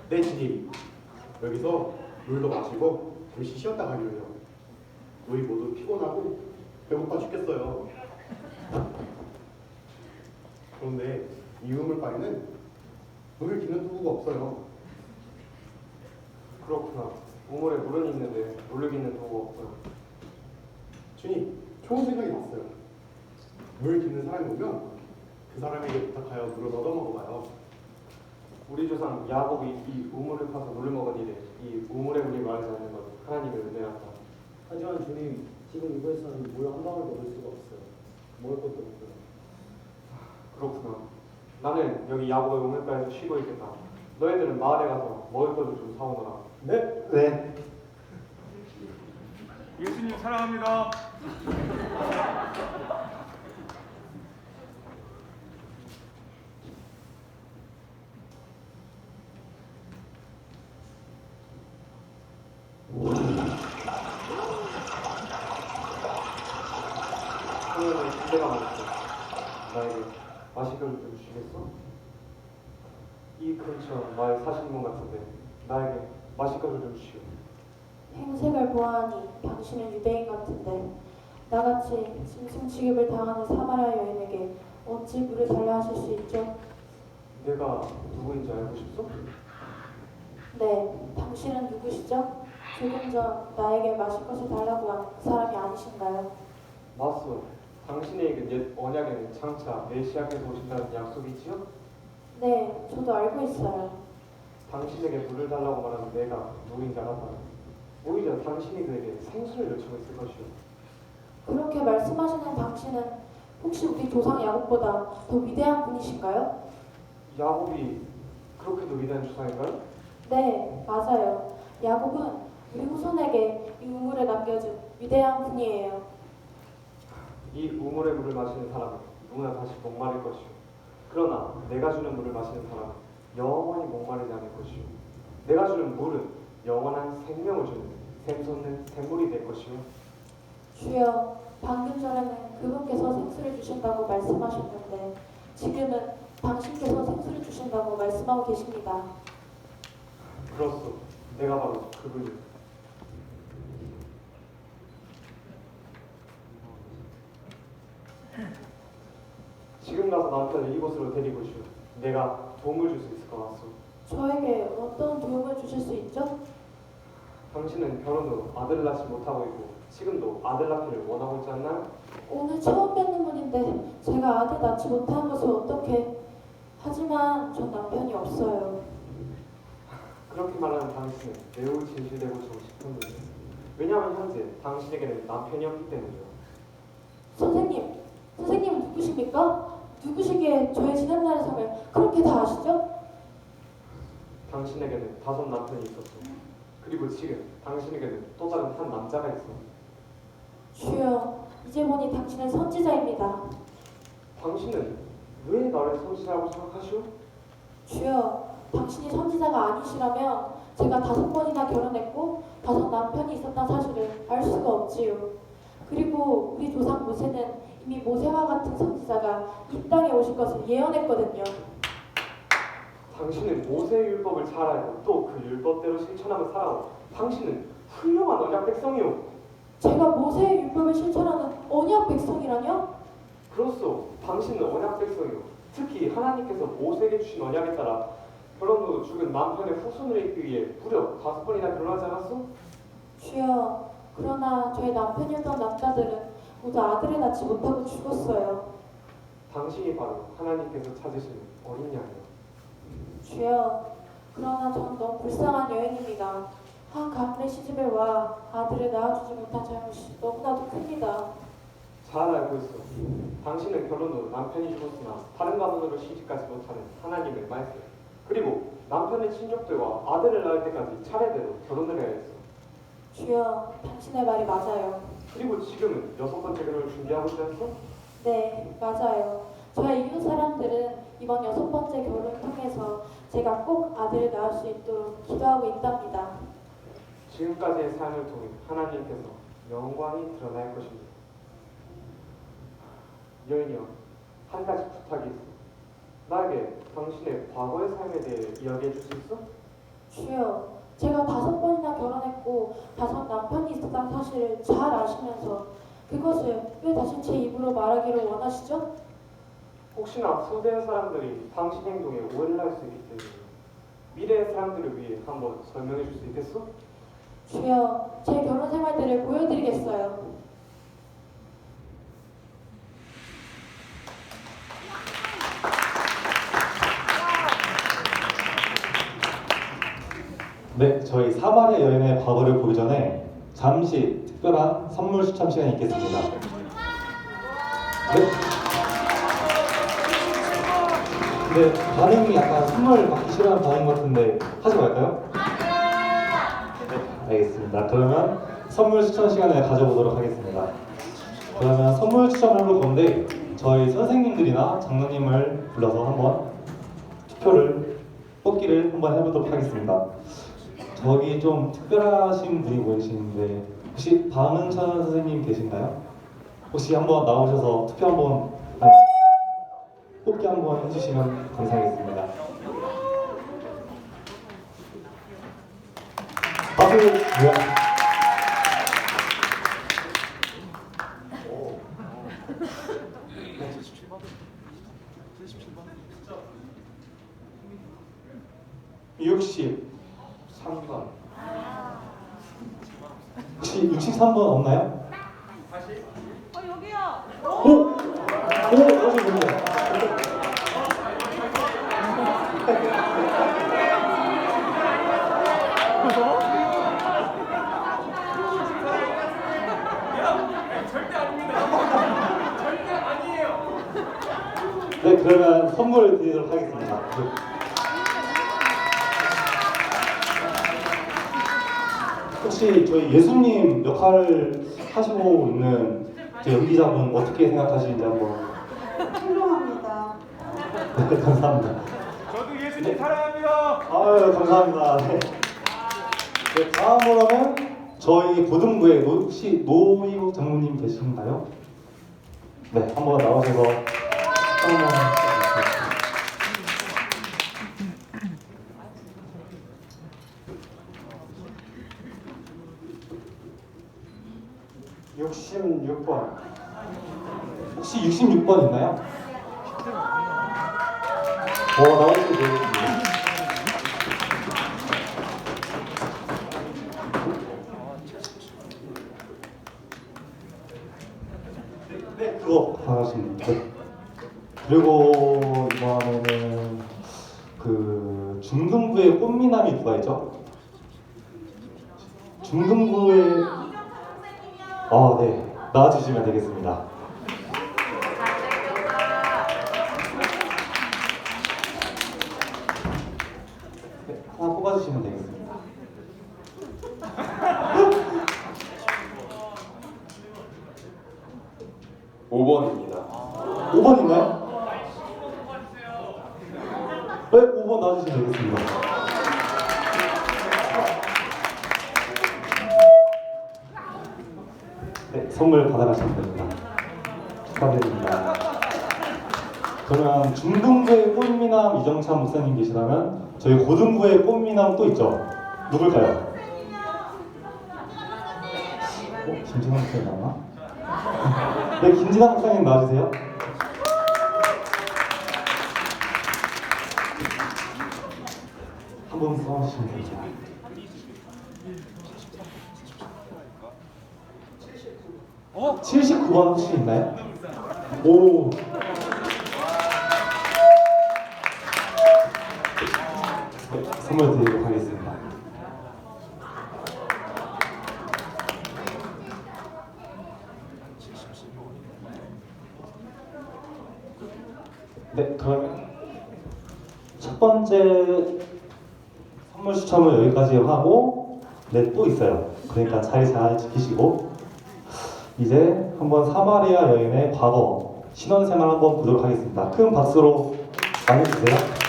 네, 주님. 여기서 물도 마시고 잠시 쉬었다 가기로 해요. 우리 모두 피곤하고 배고파 죽겠어요. 그런데 이 우물가에는 물을 기는 도구가 없어요. 그렇구나. 우물에 물은 있는데 물을 깃는 도구가 없구나. 주님, 좋은 생각이 났어요. 물 기는 사람이 오면 그 사람에게 부탁하여 물을 얻어 먹어봐요. 우리 조상 야곱이 이 우물을 파서 물을 먹은 이래 이 우물의 물이 마르지 않는 것 하나님의 은혜였다. 하지만 주님, 지금 이곳에서는 물 한 방울 먹을 수가 없어요. 먹을 것도 없고요. 그렇구나. 나는 여기 야곱의 우물가에서 쉬고 있겠다. 너희들은 마을에 가서 먹을 것을 좀 사오너라. 네. 네. 예수님 사랑합니다. 소녀는 군대가 많았어. 나에게 마실 것을 좀 주겠어? 이 근처 마을 사시는 분 같은데 나에게 마실 것을 좀 주시오. 행색을 보아하니 당신은 유대인 같은데 나같이 짐승 취급을 당하는 사마리아 여인에게 어찌 물을 달라 하실 수 있죠? 내가 누구인지 알고 싶소? 네, 당신은 누구시죠? 조금 전 나에게 마실 것을 달라고 한 그 사람이 아니신가요? 맞소. 당신에게 옛 언약에는 장차 메시아께서 오신다는 약속이지요? 네, 저도 알고 있어요. 당신에게 물을 달라고 말하는 내가 누구인지 알았다. 오히려 당신이 그에게 생수를 요청했을 것이오. 그렇게 말씀하시는 당신은 혹시 우리 조상 야곱보다 더 위대한 분이신가요? 야곱이 그렇게도 위대한 주상인가요? 네, 맞아요. 야곱은 우리 후손에게 이 우물을 남겨준 위대한 분이에요. 이 우물의 물을 마시는 사람은 누구나 다시 목마를 것이오. 그러나 내가 주는 물을 마시는 사람은 영원히 목마르지 않을 것이요. 내가 주는 물은 영원한 생명을 주는 샘솟는 샘물이 될 것이요. 주여, 방금 전에는 그분께서 생수를 주신다고 말씀하셨는데 지금은 당신께서 생수를 주신다고 말씀하고 계십니다. 그렇소. 내가 바로 그분이요. 지금 가서 남편을 이곳으로 데리고 오시오. 내가 도움을 줄 수 있을 것 같소. 저에게 어떤 도움을 주실 수 있죠? 당신은 결혼 후 아들을 낳지 못하고 있고 지금도 아들 낳기를 원하고 있지 않나요? 오늘 처음 뵙는 분인데 제가 아들 낳지 못한 것을 어떻게... 하지만 전 남편이 없어요. 그렇게 말하는 당신은 매우 진실되고 정직한 분이에요. 왜냐하면 현재 당신에게는 남편이 없기 때문이요. 선생님 누구십니까? 누구시기에 저의 지난날의 삶을 그렇게 다 아시죠? 당신에게는 5 남편이 있었어. 그리고 지금 당신에게는 또 다른 한 남자가 있어. 주여, 이제 보니 당신은 선지자입니다. 당신은 왜 나를 선지자라고 생각하시오? 주여, 당신이 선지자가 아니시라면 제가 5번이나 결혼했고 5 남편이 있었다는 사실을 알 수가 없지요. 그리고 우리 조상 모세는 이미 모세와 같은 선지자가 이 땅에 오실 것을 예언했거든요. 당신은 모세의 율법을 잘 알고 또 그 율법대로 실천하며 살아온 당신은 훌륭한 언약 백성이오. 제가 모세의 율법을 실천하는 언약 백성이라뇨? 그렇소. 당신은 언약 백성이오. 특히 하나님께서 모세에게 주신 언약에 따라 결혼 후 죽은 남편의 후손을 잇기 위해 무려 5번이나 결혼하지 않았소? 주여, 그러나 저의 남편이었던 남자들은 모두 아들을 낳지 못하고 죽었어요. 당신이 바로 하나님께서 찾으시는 어린 양이오. 주여, 그러나 저는 너무 불쌍한 여인입니다. 한 가문의 시집에 와 아들을 낳아주지 못한 잘못이 너무나도 큽니다. 잘 알고 있어. 당신은 결혼 후 남편이 죽었으나 다른 가문으로 시집가지 못하는 하나님의 말씀, 그리고 남편의 친족들과 아들을 낳을 때까지 차례대로 결혼을 해야 했어. 주여, 당신의 말이 맞아요. 그리고 지금은 6번째 결혼을 준비하고 있지 않소? 네, 맞아요. 저의 이웃 사람들은 이번 6번째 결혼을 통해서 제가 꼭 아들을 낳을 수 있도록 기도하고 있답니다. 지금까지의 삶을 통해 하나님께서 영광이 드러날 것입니다. 여인이여, 한 가지 부탁이 있어. 나에게 당신의 과거의 삶에 대해 이야기해 줄 수 있어? 주여, 제가 5번이나 결혼했고 5 남편이 있었다는 사실을 잘 아시면서 그것을 왜 다시 제 입으로 말하기를 원하시죠? 혹시나 후대 사람들이 당신 행동에 오해를 할 수 있기 때문에 미래의 사람들을 위해 한번 설명해 줄 수 있겠어? 주여, 제 결혼 생활들을 보여드리겠어요. 네, 저희 사마리아 여인의 과거를 보기 전에 잠시 특별한 선물 추첨 시간이 있겠습니다. 네, 반응이 약간 선물 받기 싫어하는 반응 같은데 하지 말까요? 네, 알겠습니다. 그러면 선물 추첨 시간을 가져보도록 하겠습니다. 그러면 선물 추첨을 해볼 건데 저희 선생님들이나 장로님을 불러서 한번 투표를 뽑기를 한번 해보도록 하겠습니다. 저기 좀 특별하신 분이 보이시는데 혹시 박은천 선생님 계신가요? 혹시 한번 나오셔서 투표 한번 뽑기 한번 해주시면 감사하겠습니다. 박수 뭐야? 혹시 63번 없나요? 여기요. 오! 어디 보세요. 네, 그러면 선물을 드리도록 하겠습니다. 혹시 저희 예수님 역할을 하시고 있는 저 연기자분 어떻게 생각하시는지 한번. 훌륭합니다. 네, 감사합니다. 저도 예수님 사랑합니다. 아유, 감사합니다. 네. 네, 다음으로는 저희 고등부에 혹시 노희국 장모님 계신가요? 네, 한번 나오셔서 한번 66번. 혹시 66번 있나요? 나오시면 되겠습니다. 네, 그거 반갑습니다. 네. 그리고 이번에는 그 중등부의 꽃미남이 누가 있죠? 중등부의 네, 나와주시면 되겠습니다. 네, 하나 뽑아주시면 되겠습니다. (5번입니다) 5번인가요? 네, 5번 나와주시면 되겠습니다. 네, 선물 받아가시면 됩니다. 축하드립니다. 그러면 중등부의 꽃미남 이정찬 목사님 계시다면 저희 고등부의 꽃미남 또 있죠? 누굴까요? 김진환 목사님 나왔나? 네, 김진환 목사님 나와주세요. 한번 써주시면 됩니다. 79번 혹시 있나요? 오. 네, 선물 드리도록 하겠습니다. 네, 그러면 첫 번째 선물 추첨을 여기까지 하고 또 있어요. 그러니까 자리 잘 지키시고 이제 한번 사마리아 여인의 과거 신혼생활 한번 보도록 하겠습니다. 큰 박수로 맞이해주세요.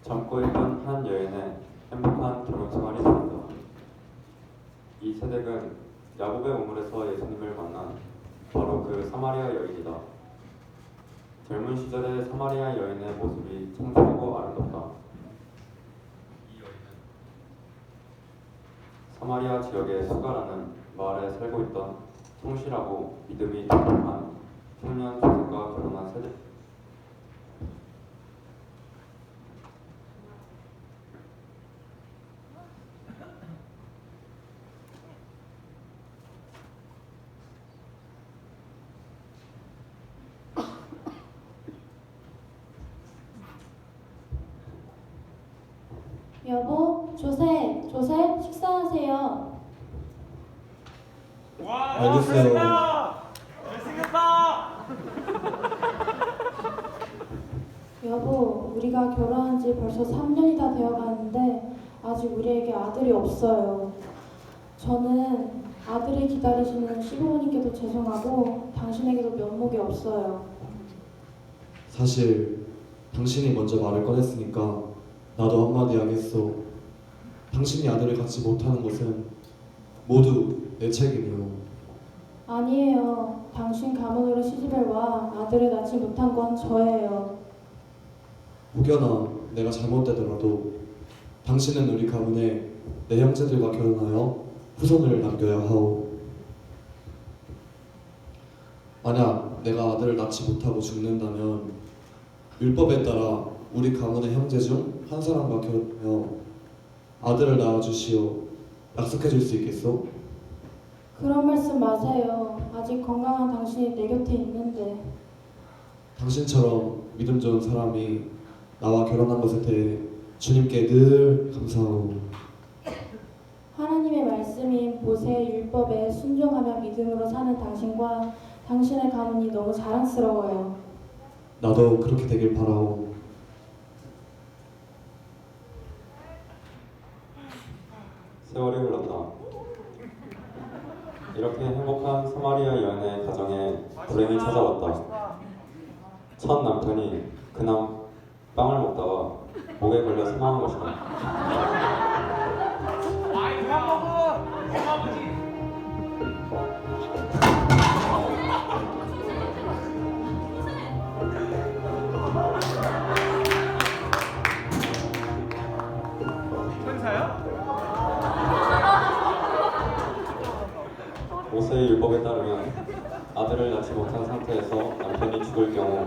젊고 예쁜 한 여인의 행복한 결혼 생활이 있습니다. 이 세댁은 야곱의 우물에서 예수님을 만난 바로 그 사마리아 여인이다. 젊은 시절의 사마리아 여인의 모습이 청초하고 아름답다. 이 여인은 사마리아 지역의 수가라는 마을에 살고 있던 성실하고 믿음이 듬직한 청년 조셉과 결혼한 세대. 여보, 조셉, 식사하세요. 알겠어요. 여보, 우리가 결혼한 지 벌써 3년이 다 되어가는데 아직 우리에게 아들이 없어요. 저는 아들을 기다리시는 시부모님께도 죄송하고 당신에게도 면목이 없어요. 사실 당신이 먼저 말을 꺼냈으니까 나도 한마디 하겠소. 당신이 아들을 갖지 못하는 것은 모두 내 책임이요. 아니에요. 당신 가문으로 시집을 와 아들을 낳지 못한 건 저예요. 혹여나 내가 잘못되더라도 당신은 우리 가문에 내 형제들과 결혼하여 후손을 남겨야 하오. 만약 내가 아들을 낳지 못하고 죽는다면 율법에 따라 우리 가문의 형제 중 한 사람과 결혼하여 아들을 낳아주시오. 약속해 줄 수 있겠소? 그런 말씀 마세요. 아직 건강한 당신이 내 곁에 있는데. 당신처럼 믿음 좋은 사람이 나와 결혼한 것에 대해 주님께 늘 감사하오. 하나님의 말씀인 모세의 율법에 순종하며 믿음으로 사는 당신과 당신의 가문이 너무 자랑스러워요. 나도 그렇게 되길 바라오. 세월이 흘렀다. 이렇게 행복한 사마리아 여인의 가정에 불행이 찾아왔다. 첫 남편이 그날 빵을 먹다가 목에 걸려 사망한 것이다. 아이 그만 먹어. 엄마아버지. 천사야? 모세의 율법에 따르면 아들을 낳지 못한 상태에서 남편이 죽을 경우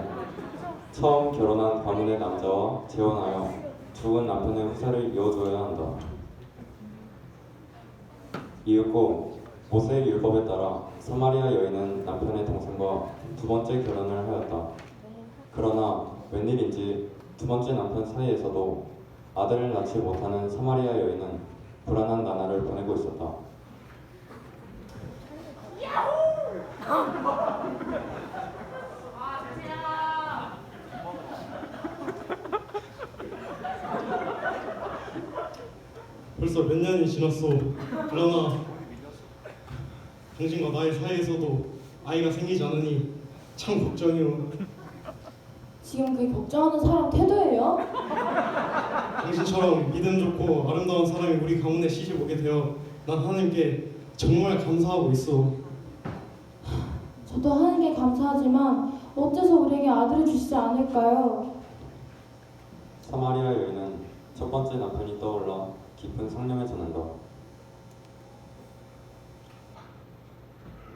처음 결혼한 가문의 남자와 재혼하여 죽은 남편의 후사를 이어줘야 한다. 이윽고 모세의 율법에 따라 사마리아 여인은 남편의 동생과 두 번째 결혼을 하였다. 그러나 웬일인지 두 번째 남편 사이에서도 아들을 낳지 못하는 사마리아 여인은 불안한 나날을 보내고 있었다. 벌써 몇 년이 지났어. 그러나 당신과 나의 사이에서도 아이가 생기지 않으니 참 걱정이오. 지금 그게 걱정하는 사람 태도예요? 당신처럼 믿음 좋고 아름다운 사람이 우리 가문에 시집 오게 되어 난 하나님께 정말 감사하고 있어. 저도 하나님께 감사하지만 어째서 우리에게 아들을 주시지 않을까요? 사마리아 여인은 첫 번째 남편이 떠올라 깊은 상념에 젖는다.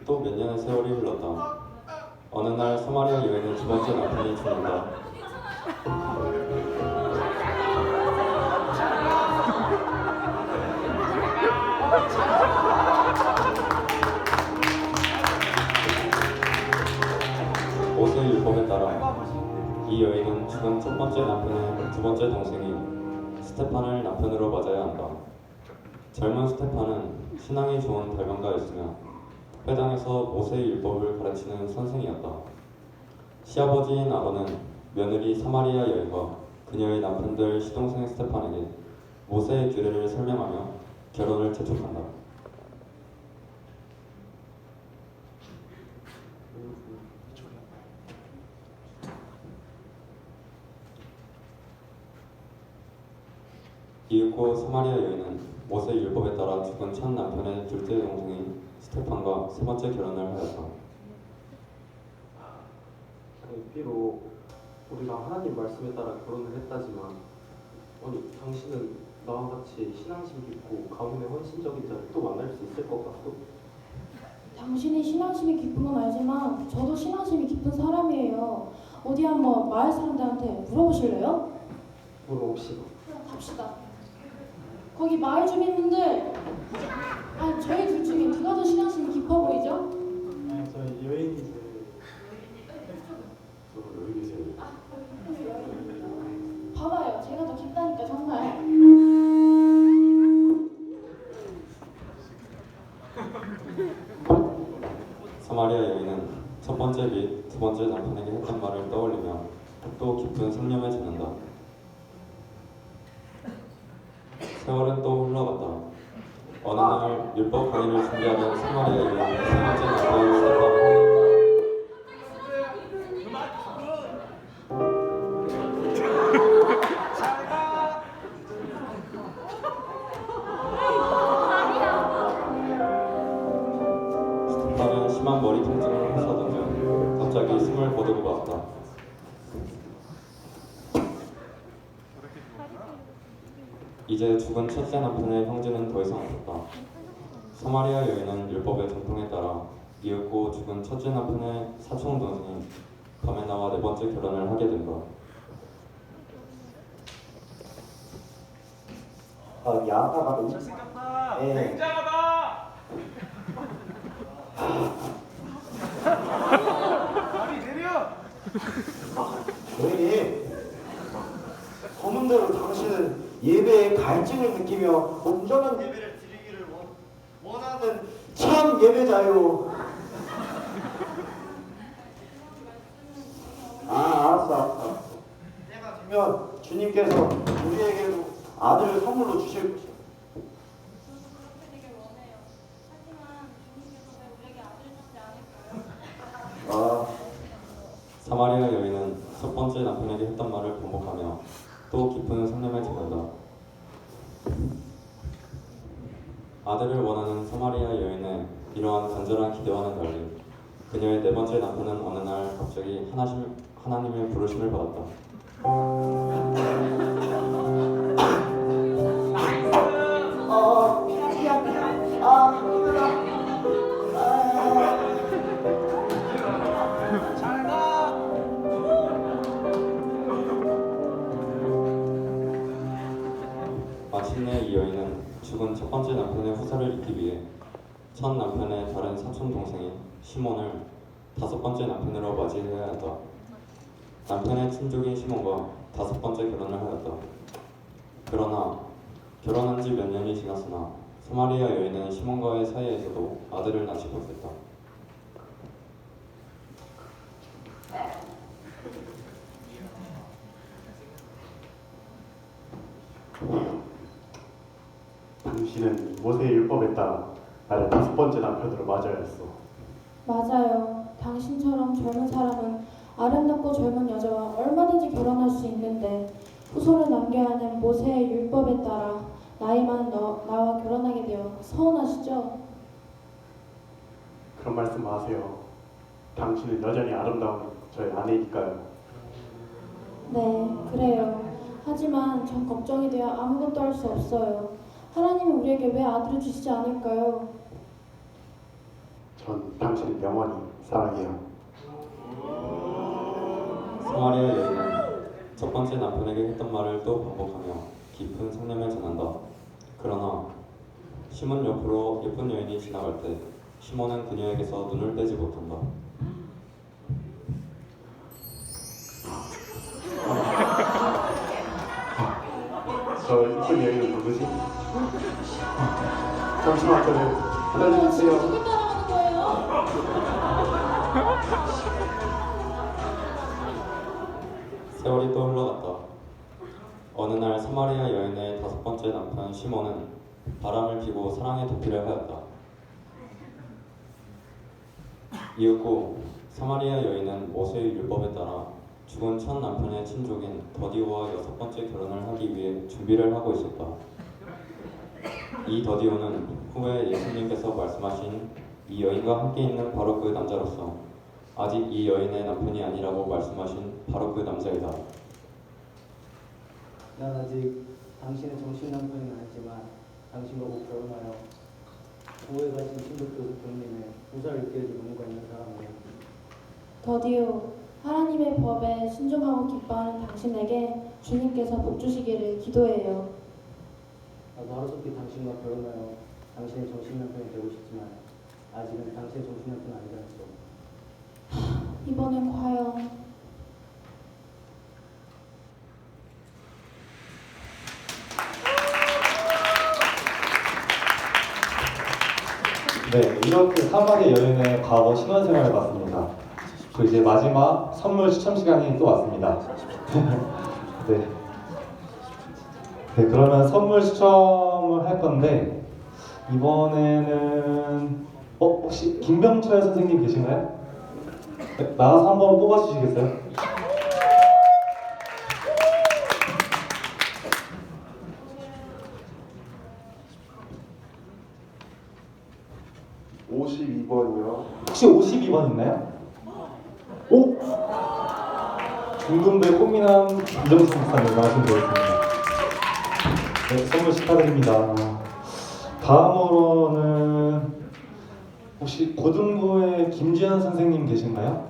또 몇 년의 세월이 흘렀다. 어느 날 사마리아 여인은 두 번째 남편이 죽는다. 모세의 율법에 따라 이 여인은 죽은 첫 번째 남편의 두 번째 동생이 스테판을 남편으로 맞아야 한다. 젊은 스테판은 신앙이 좋은 발명가였으며 회당에서 모세의 율법을 가르치는 선생이었다. 시아버지인 아론은 며느리 사마리아 여인과 그녀의 남편들 시동생 스테판에게 모세의 규례를 설명하며 결혼을 재촉한다. 이윽고 사마리아 여인은 모세의 율법에 따라 죽은 첫 남편의 둘째 동생인 스테판과 세 번째 결혼을 하였다. 아니, 비록 우리가 하나님 말씀에 따라 결혼을 했다지만 아니 당신은 나와 같이 신앙심 깊고 가문의 헌신적인 자를 또 만날 수 있을 것 같소? 당신이 신앙심이 깊은 건 알지만 저도 신앙심이 깊은 사람이에요. 어디 한번 마을 사람들한테 물어보실래요? 물어봅시다. 갑시다. 거기 마을 주민분들, 아니 저희 둘 중에 누가 더 신앙심이 깊어 보이죠? 저희 여인이세요. 저 여기 계세요. 봐봐요, 제가 더 깊다니까 정말. 사마리아 여인은 첫 번째 및 두 번째 남편에게 했던 말을 떠올리며 또 깊은 상념에 젖는다. 세월은 또 흘러갔다. 어느 날 율법 강의를 준비하던 사마리아 여인은 세 번째 남편 스테판을 스테판은 심한 머리 통증을 호소하던 중 갑자기 숨을 거두고 말았다. 이제 죽은 첫째 남편의 형제는 더 이상 없었다. 사마리아 여인은 율법의 전통에 따라 이윽고 죽은 첫째 남편의 사촌 동생이 밤에 나와 네 번째 결혼을 하게 된다. 야가가 너무 잘생겼다. 예. 굉장하다. 머리 내려. 여인이 소문대로 당신은 예배에 갈증을 느끼며 온전한 예배를 드리기를 원하는 참 예배자요. 알았어. 때가 되면 주님께서 우리에게도 아들을 선물로 주실 것이야. 사마리아 여인은 첫 번째 남편에게 했던 말을 반복하며 또 깊은 상념에 들어간다. 아들을 원하는 사마리아 여인의 이러한 간절한 기대와는 달리 그녀의 네 번째 남편은 어느 날 갑자기 하나님의 부르심을 받았다. 마침내 이 여인은 죽은 첫 번째 남편의 후사를 잇기 위해 첫 남편의 다른 사촌 동생인 시몬을 다섯 번째 남편으로 맞이해야 한다. 남편의 친족인 시몬과 다섯 번째 결혼을 하였다. 그러나 결혼한 지 몇 년이 지났으나 사마리아 여인은 시몬과의 사이에서도 아들을 낳지 못했다. 당신은 모세의 율법에 따라 나를 다섯 번째 남편으로 맞아야 했어. 맞아요. 당신처럼 젊은 사람은 아름답고 젊은 여자와 얼마든지 결혼할 수 있는데 후손을 남겨야 하는 모세의 율법에 따라 나이 많은 나와 결혼하게 되어 서운하시죠? 그런 말씀 마세요. 당신은 여전히 아름다운 저의 아내니까요. 네, 그래요. 하지만 전 걱정이 되어 아무것도 할 수 없어요. 하나님은 우리에게 왜 아들을 주시지 않을까요? 전 당신을 영원히 사랑해요. 사마리아 여인은 첫 번째 남편에게 했던 말을 또 반복하며 깊은 상념을 전한다. 그러나 시몬 옆으로 예쁜 여인이 지나갈 때 시몬은 그녀에게서 눈을 떼지 못한다. 저 이쁜 여인은 누구지? 잠시만 저를 기다려주세요. 누굴 따라가는 거예요? 세월이 또 흘러갔다. 어느 날 사마리아 여인의 다섯 번째 남편 시몬은 바람을 피고 사랑의 도피를 하였다. 이윽고 사마리아 여인은 모세의 율법에 따라 죽은 첫 남편의 친족인 더디오와 여섯 번째 결혼을 하기 위해 준비를 하고 있었다. 이 더디오는 후에 예수님께서 말씀하신 이 여인과 함께 있는 바로 그 남자로서 아직 이 여인의 남편이 아니라고 말씀하신 바로 그 남자이다. 난 아직 당신의 정신 남편은 아니지만 당신과 곧 결혼하여 교회 가신 신부교수 교님의 후사를 잇게 해줄 의무가 있는 사람이에요. 더디오, 하나님의 법에 순종하고 기뻐하는 당신에게 주님께서 복 주시기를 기도해요. 나도 하루속히 당신과 결혼하여 당신의 정신 남편이 되고 싶지만 아직은 당신의 정신 남편은 아니잖아요. 이번엔 과연 네, 이렇게 사마리아 여인의 과거 신혼생활을 봤습니다. 그 이제 마지막 선물 추첨 시간이 또 왔습니다. 네. 네, 그러면 선물 추첨을 할 건데 이번에는 혹시 김병철 선생님 계신가요? 네, 나가서 한번 뽑아주시겠어요? 혹시 52번 있나요? 오! 중등부의 꽃미남 이정수 목사님 나와주시면 되겠습니다. 네, 선물 축하드립니다. 다음으로는 혹시 고등부의 김지현 선생님 계신가요?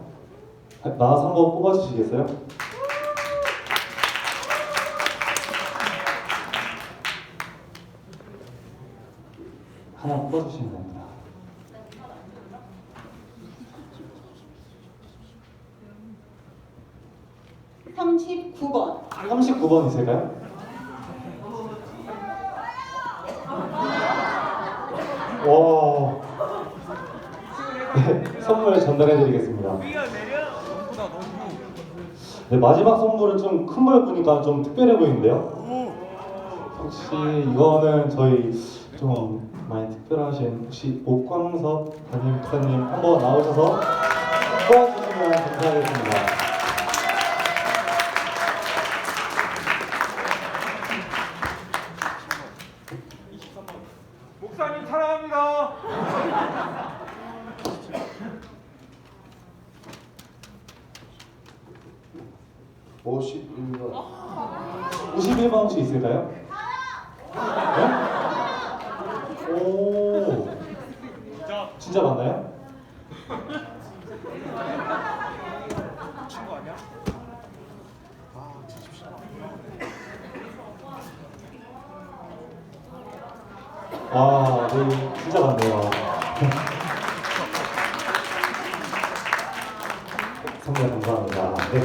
나와서 한번 뽑아주시겠어요? 하나 뽑아주시면 됩니다. 39번. 39번 있을까요? 와. 네, 선물 전달해드리겠습니다. 네, 마지막 선물은 좀 큰 걸 보니까 좀 특별해 보이는데요? 혹시 이거는 저희 좀 많이 특별하신 혹시 옥광섭 담임목사님 한번 나오셔서 뽑아주시면 감사하겠습니다. 51번. 51번 혹시 있을까요? 네? 오, 진짜 맞나요? 친구 아니야? 와, 네, 진짜 맞네요. 선물 감사합니다. 네.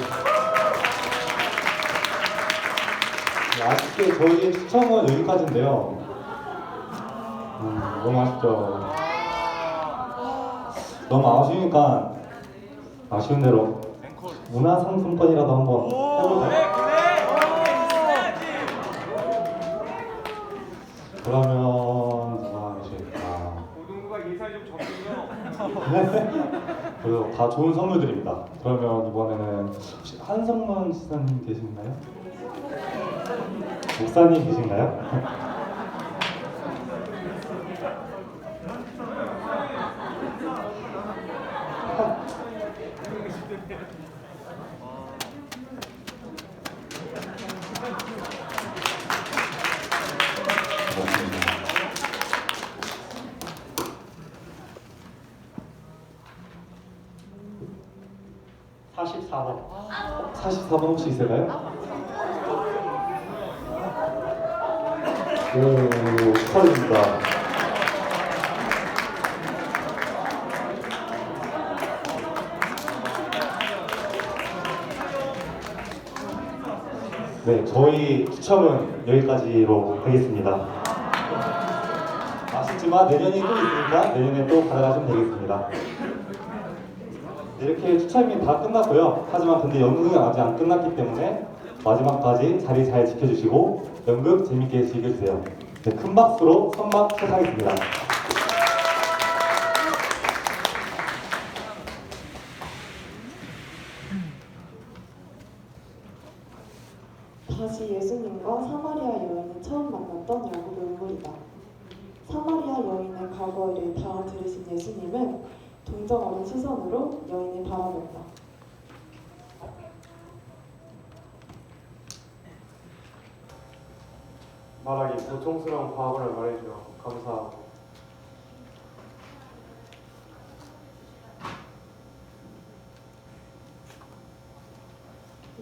네, 아쉽게 저희 추첨은 여기까지인데요. 너무 아쉽죠. 너무 아쉬우니까 아쉬운 대로 문화상품권이라도 한번 해볼까요? 그러면 누가 계실까? 고등부가 예산이 좀 적군요. 그래서 다 좋은 선물들입니다. 그러면 이번에는 혹시 한성만 지사님 계신가요? 목사님 계신가요? 번 44번 혹시 있을까요? 오, 축하드립니다. 네, 저희 추첨은 여기까지로 하겠습니다. 아쉽지만 내년이 또 있으니까 내년에 또 받아가시면 되겠습니다. 이렇게 추첨이 다 끝났고요. 하지만 근데 연극은 아직 안 끝났기 때문에 마지막까지 자리 잘 지켜주시고 연극 재밌게 즐겨주세요. 네, 큰 박수로 선막 시작하겠습니다. 다시 예수님과 사마리아 여인이 처음 만났던 야곱의 인물이다. 사마리아 여인의 과거 일을 다 들으신 예수님은 동정 어린 시선으로 여인을 바라본다. 말하기 고통스러운 과거를 말해주어 감사하고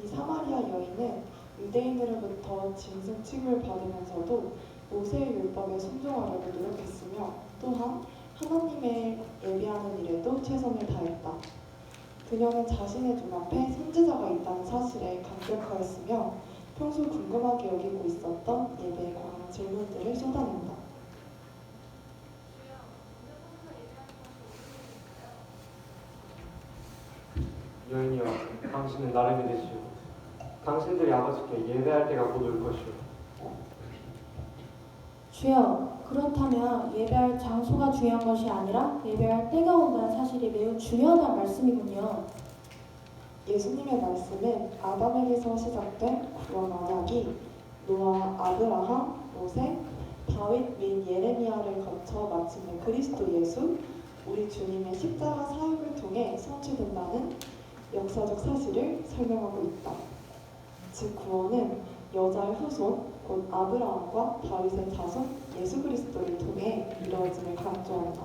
이 사마리아 여인은 유대인으로부터 짐승 취급을 받으면서도 모세의 율법에 순종하려고 노력했으며 또한 하나님의 예배하는 일에도 최선을 다했다. 그녀는 자신의 눈앞에 선지자가 있다는 사실에 감격하였으며 평소 궁금하게 여기고 있었던 예배에 관한 질문들을 쏟아낸다. 여인이여 당신은 나를 믿으시오. 당신들이 아버지께 예배할 때가 곧 올 것이오. 주여, 그렇다면 예배할 장소가 중요한 것이 아니라 예배할 때가 온다는 사실이 매우 중요하다는 말씀이군요. 예수님의 말씀은 아담에게서 시작된 구원 언약이 노아, 아브라함, 모세, 다윗 및 예레미야를 거쳐 마침내 그리스도 예수, 우리 주님의 십자가 사역을 통해 성취된다는 역사적 사실을 설명하고 있다. 즉 구원은 여자의 후손, 곧 아브라함과 다윗의 자손 예수 그리스도를 통해 이루어짐을 강조한다.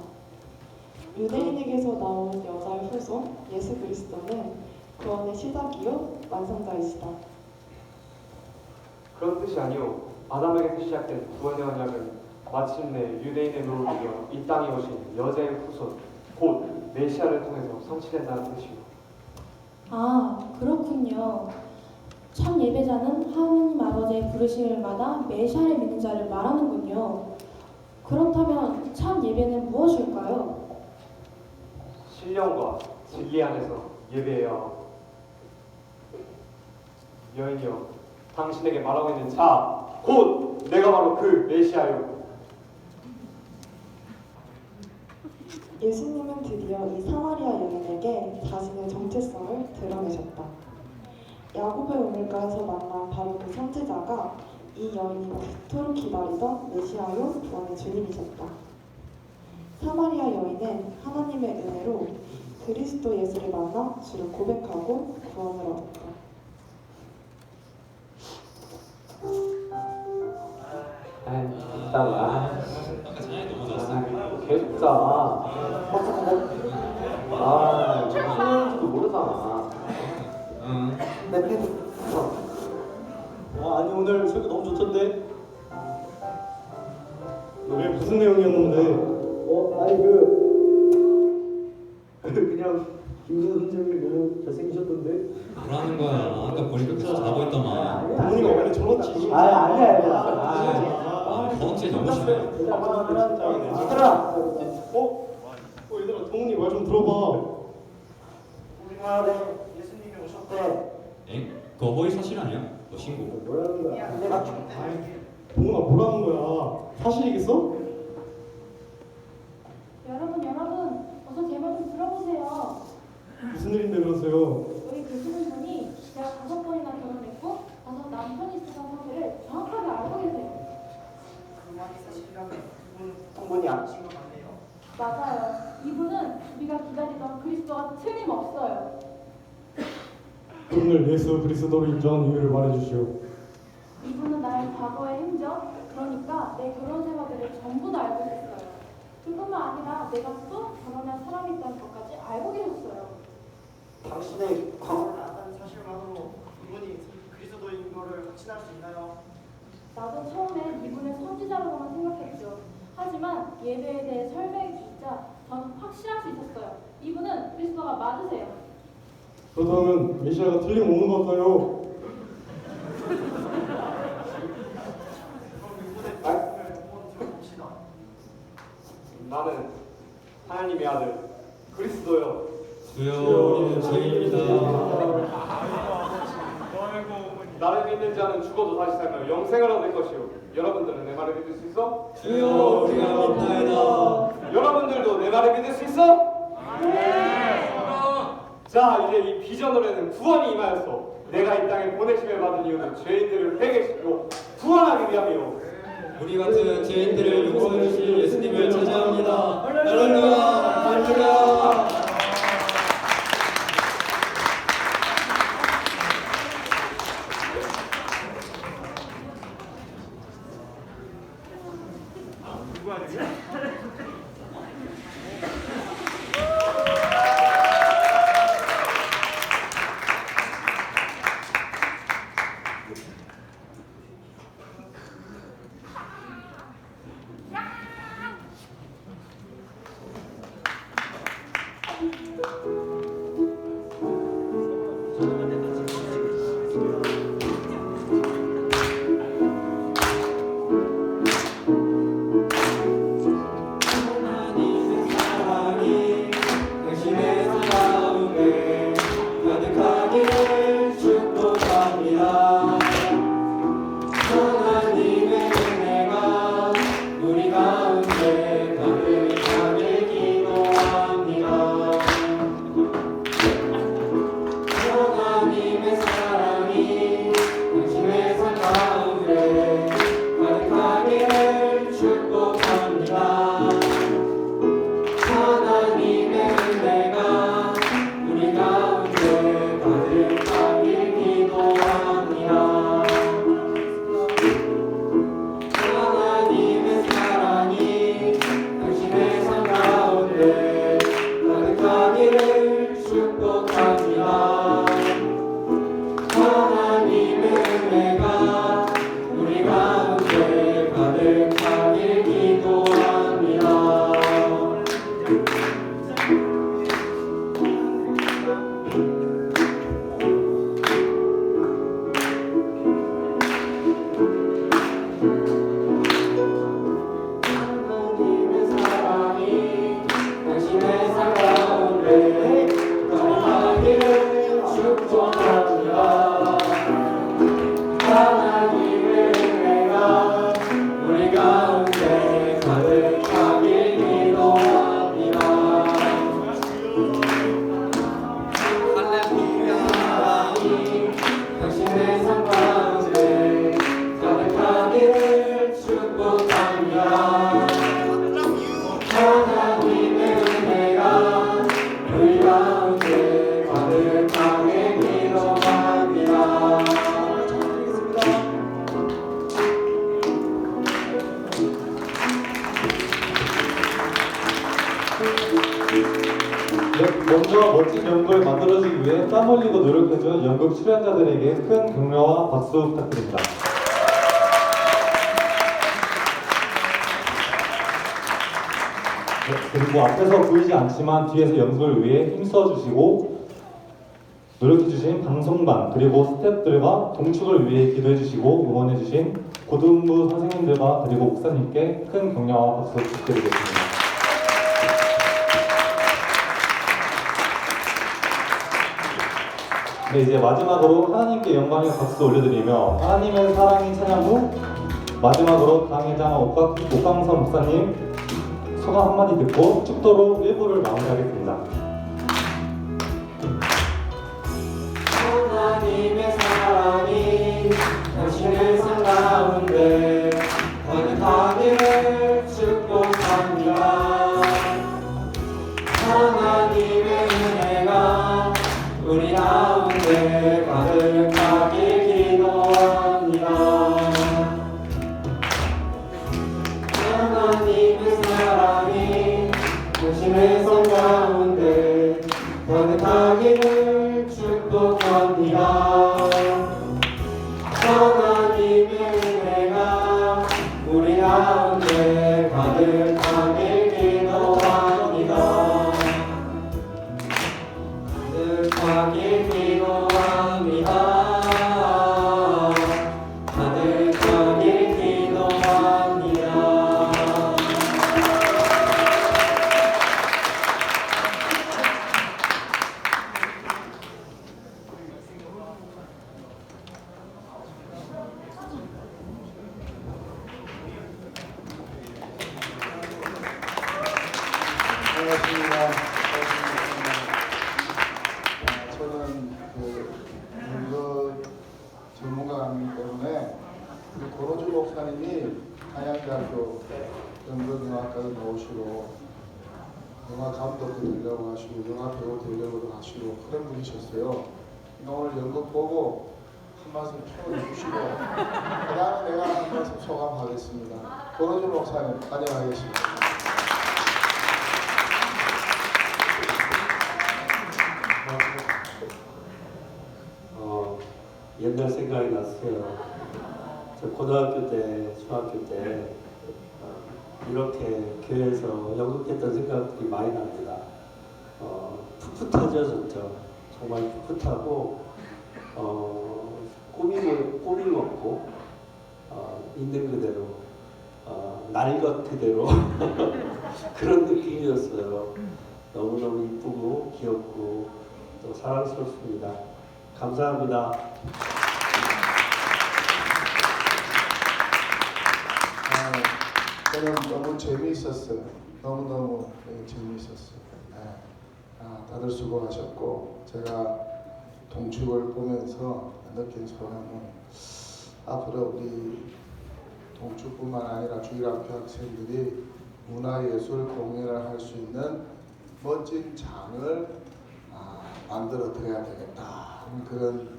유대인에게서 나온 여자의 후손 예수 그리스도는 구원의 시작이요 완성자이시다. 그런 뜻이 아니오. 아담에게서 시작된 구원의 언약은 마침내 유대인의 노를 이겨 이 땅에 오신 여자의 후손 곧 메시아를 통해서 성취된다는 뜻이오. 아, 그렇군요. 참 예배자는 하나님 아버지의 부르심을 받아 메시아를 믿는 자를 말하는군요. 그렇다면 참 예배는 무엇일까요? 신령과 진리 안에서 예배해야 하오. 여인이여 당신에게 말하고 있는 자 곧 내가 바로 그 메시아요. 예수님은 드디어 이 사마리아 여인에게 자신의 정체성을 드러내셨다. 야곱의 우물가에서 만난 바로 그 선지자가 이 여인이 그토록 기다리던 메시아요 구원의 주님이셨다. 사마리아 여인은 하나님의 은혜로 그리스도 예수를 만나 주를 고백하고 구원을 얻었다. 있다가 아까 전에 너무 좋았어. 계속 자. 아, 정신인지도 모르잖아. 응. 내 패드. 아니 오늘 설교 너무 좋던데. 왜 무슨 내용이었는데? 아니 그냥 김준호 선생님이 너무 잘생기셨던데. 뭐라는 거야? 아까 보니까 계속 자고 있더만. 부모님가 원래 저렇지. 아니야. 버벅지 너무 심해. 얘들아. 얘들아 동훈이 말 좀 들어봐. 우리 마을에 예수님이 오셨대. 엥? 그거 허위 사실 아니야? 너 신고. 뭐라는 거야? 내가 동훈아 뭐라는 거야? 사실이겠어? 여러분, 어서 제 말 좀 들어보세요. 무슨 일인데 그러세요? 우리 교수님 분이 제가 5번이나 결혼했고 5 남편이 있었던 사실을 정확하게 알고 계세요. 그 말이 사실이라면 그분 동분이 아니신 것 같네요. 맞아요. 이분은 우리가 기다리던 그리스도가 틀림없어요. 오늘 예수 그리스도로 인정한 이유를 말해주시오. 이분은 나의 과거의 행적, 그러니까 내 결혼 생활들을 전부 다 알고 있어요. 그뿐만 아니라 내가 또 결혼한 사람이 있다는 것까지 알고 계셨어요. 당신의 과거를 안다는 사실만으로 이분이 그리스도인 거를 확신할 수 있나요? 나도 처음엔 이분을 선지자로만 생각했죠. 하지만 예배에 대해 설명해 주시자 저는 확실할 수 있었어요. 이분은 그리스도가 맞으세요. 그렇다면 메시아가 틀림없는 것 같아요. 나는 하나님의 아들 그리스도요. 주여, 주입니다. 나를 믿는 자는 죽어도 다시 살며 영생을 얻을 것이요. 여러분들은 내 말을 믿을 수 있어? 주여, 우리가 믿나이다. 여러분들도 내 말을 믿을 수 있어? 네. 자, 이제 이 비전으로는 구원이 임하였어. 내가 이 땅에 보내심을 받은 이유는 죄인들을 회개시키고 구원하기 위함이요. 우리 같은 죄인들을 용서해 주실 예수님을 찬양합니다. 할렐루야, 할렐루야. 당신의 삶 가운데 거룩하기를 위해 땀 흘리고 노력해준 연극 출연자들에게 큰 격려와 박수 부탁드립니다. 네, 그리고 앞에서 보이지 않지만 뒤에서 연극을 위해 힘써주시고 노력해주신 방송반 그리고 스태프들과 동축을 위해 기도해주시고 응원해주신 고등부 선생님들과 그리고 목사님께 큰 격려와 박수 부탁드리겠습니다. 네, 이제 마지막으로 하나님께 영광의 박수 올려드리며 하나님의 사랑인 찬양 후 마지막으로 강회장 옥광선 목사님 소감 한마디 듣고 축도로 1부를 마무리하겠습니다. 하나님의 사랑이 당신의 삶 가운데 가득하기를 축복합니다. 하나님의 은혜가 우리 가운데 가득하길 기도합니다. 하나님의 사랑이 당신의 삶 가운데 가득하기를 축복합니다. 하나님의 은혜가 우리 가운데 가득하길 기도합니다. 가득하길 기도합니다. 가득하길 기도합니다. 반갑습니다. 저는 연극 전문가가 아니기 때문에 고로주 목사님이 한양대학교 연극영화과에 나오시고 영화 감독도 되려고 하시고 영화 배우 되려고도 하시고 그런 분이셨어요. 오늘 연극 보고 한 말씀 표현해 주시고 그 다음에 내가 한 말씀 소감하겠습니다. 고로주 목사님 환영하겠습니다. 옛날 생각이 났어요. 저 고등학교 때, 중학교 때 이렇게 교회에서 연극했던 생각들이 많이 납니다. 풋풋해졌죠. 정말 풋풋하고 꾸밈없고 있는 그대로 날 것 그대로 그런 느낌이었어요. 너무너무 이쁘고 귀엽고 또 사랑스럽습니다. 감사합니다. 저는 너무 재미있었어요. 너무너무 재미있었어요. 다들 수고하셨고 제가 동축을 보면서 느낀 소감은 앞으로 우리 동축뿐만 아니라 주일학교 학생들이 문화예술 공연을 할 수 있는 멋진 장을 만들어 드려야 되겠다 그런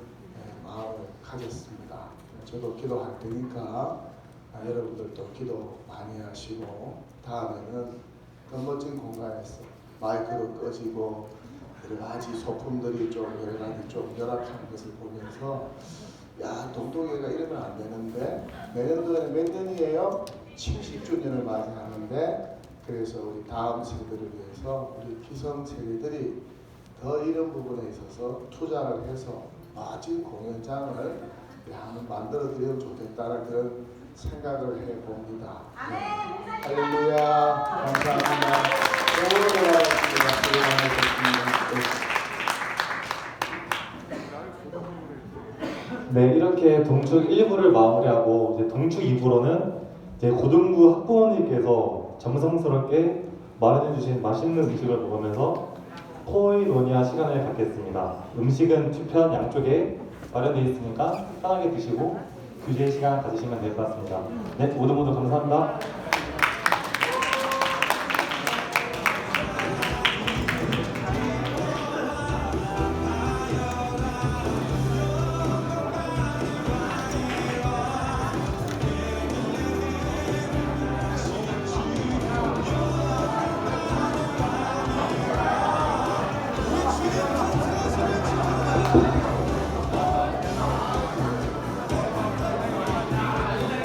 마음을 가졌습니다. 저도 기도할 테니까 여러분들도 기도 많이 하시고 다음에는 더 멋진 공간에서 마이크도 꺼지고 여러 가지 소품들이 좀 여러 가지 좀 열악한 것을 보면서 야 동동회가 이러면 안 되는데 내년도에는 몇 년이에요? 70주년을 맞이하는데 그래서 우리 다음 세대를 위해서 우리 기성 세대들이 더 이런 부분에 있어서 투자를 해서 멋진 공연장을 한번 만들어 드리면 좋겠다는 그런 생각을 해봅니다. 할렐루야 감사합니다. 너무 고맙습니다. 수고 많으셨습니다. 네, 이렇게 동축 1부를 마무리하고 이제 동축 2부로는 이제 고등부 학부모님께서 정성스럽게 마련해주신 맛있는 음식을 먹으면서 코이노니아 시간을 갖겠습니다. 음식은 뒤편 양쪽에 마련되어 있으니까 편하게 드시고 규제의 시간 가지시면 될 것 같습니다. 네, 모두 감사합니다.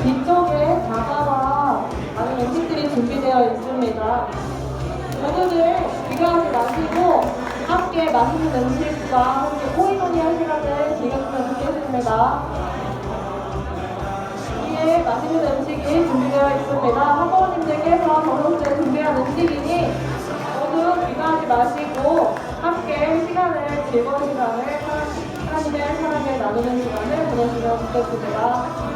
뒤쪽에 다가와 많은 음식들이 준비되어 있습니다. 모두들 비교하지 마시고 함께 맛있는 음식과 함께 호이호이 할 시간을 즐겼으면 좋겠습니다. 위에 맛있는 음식이 준비되어 있습니다. 학부모님들께서 저녁때 준비한 음식이니 모두 비교하지 마시고 함께 시간을 즐거운 시간을 하나님의 사랑을 나누는 시간을 보내시면 좋겠습니다.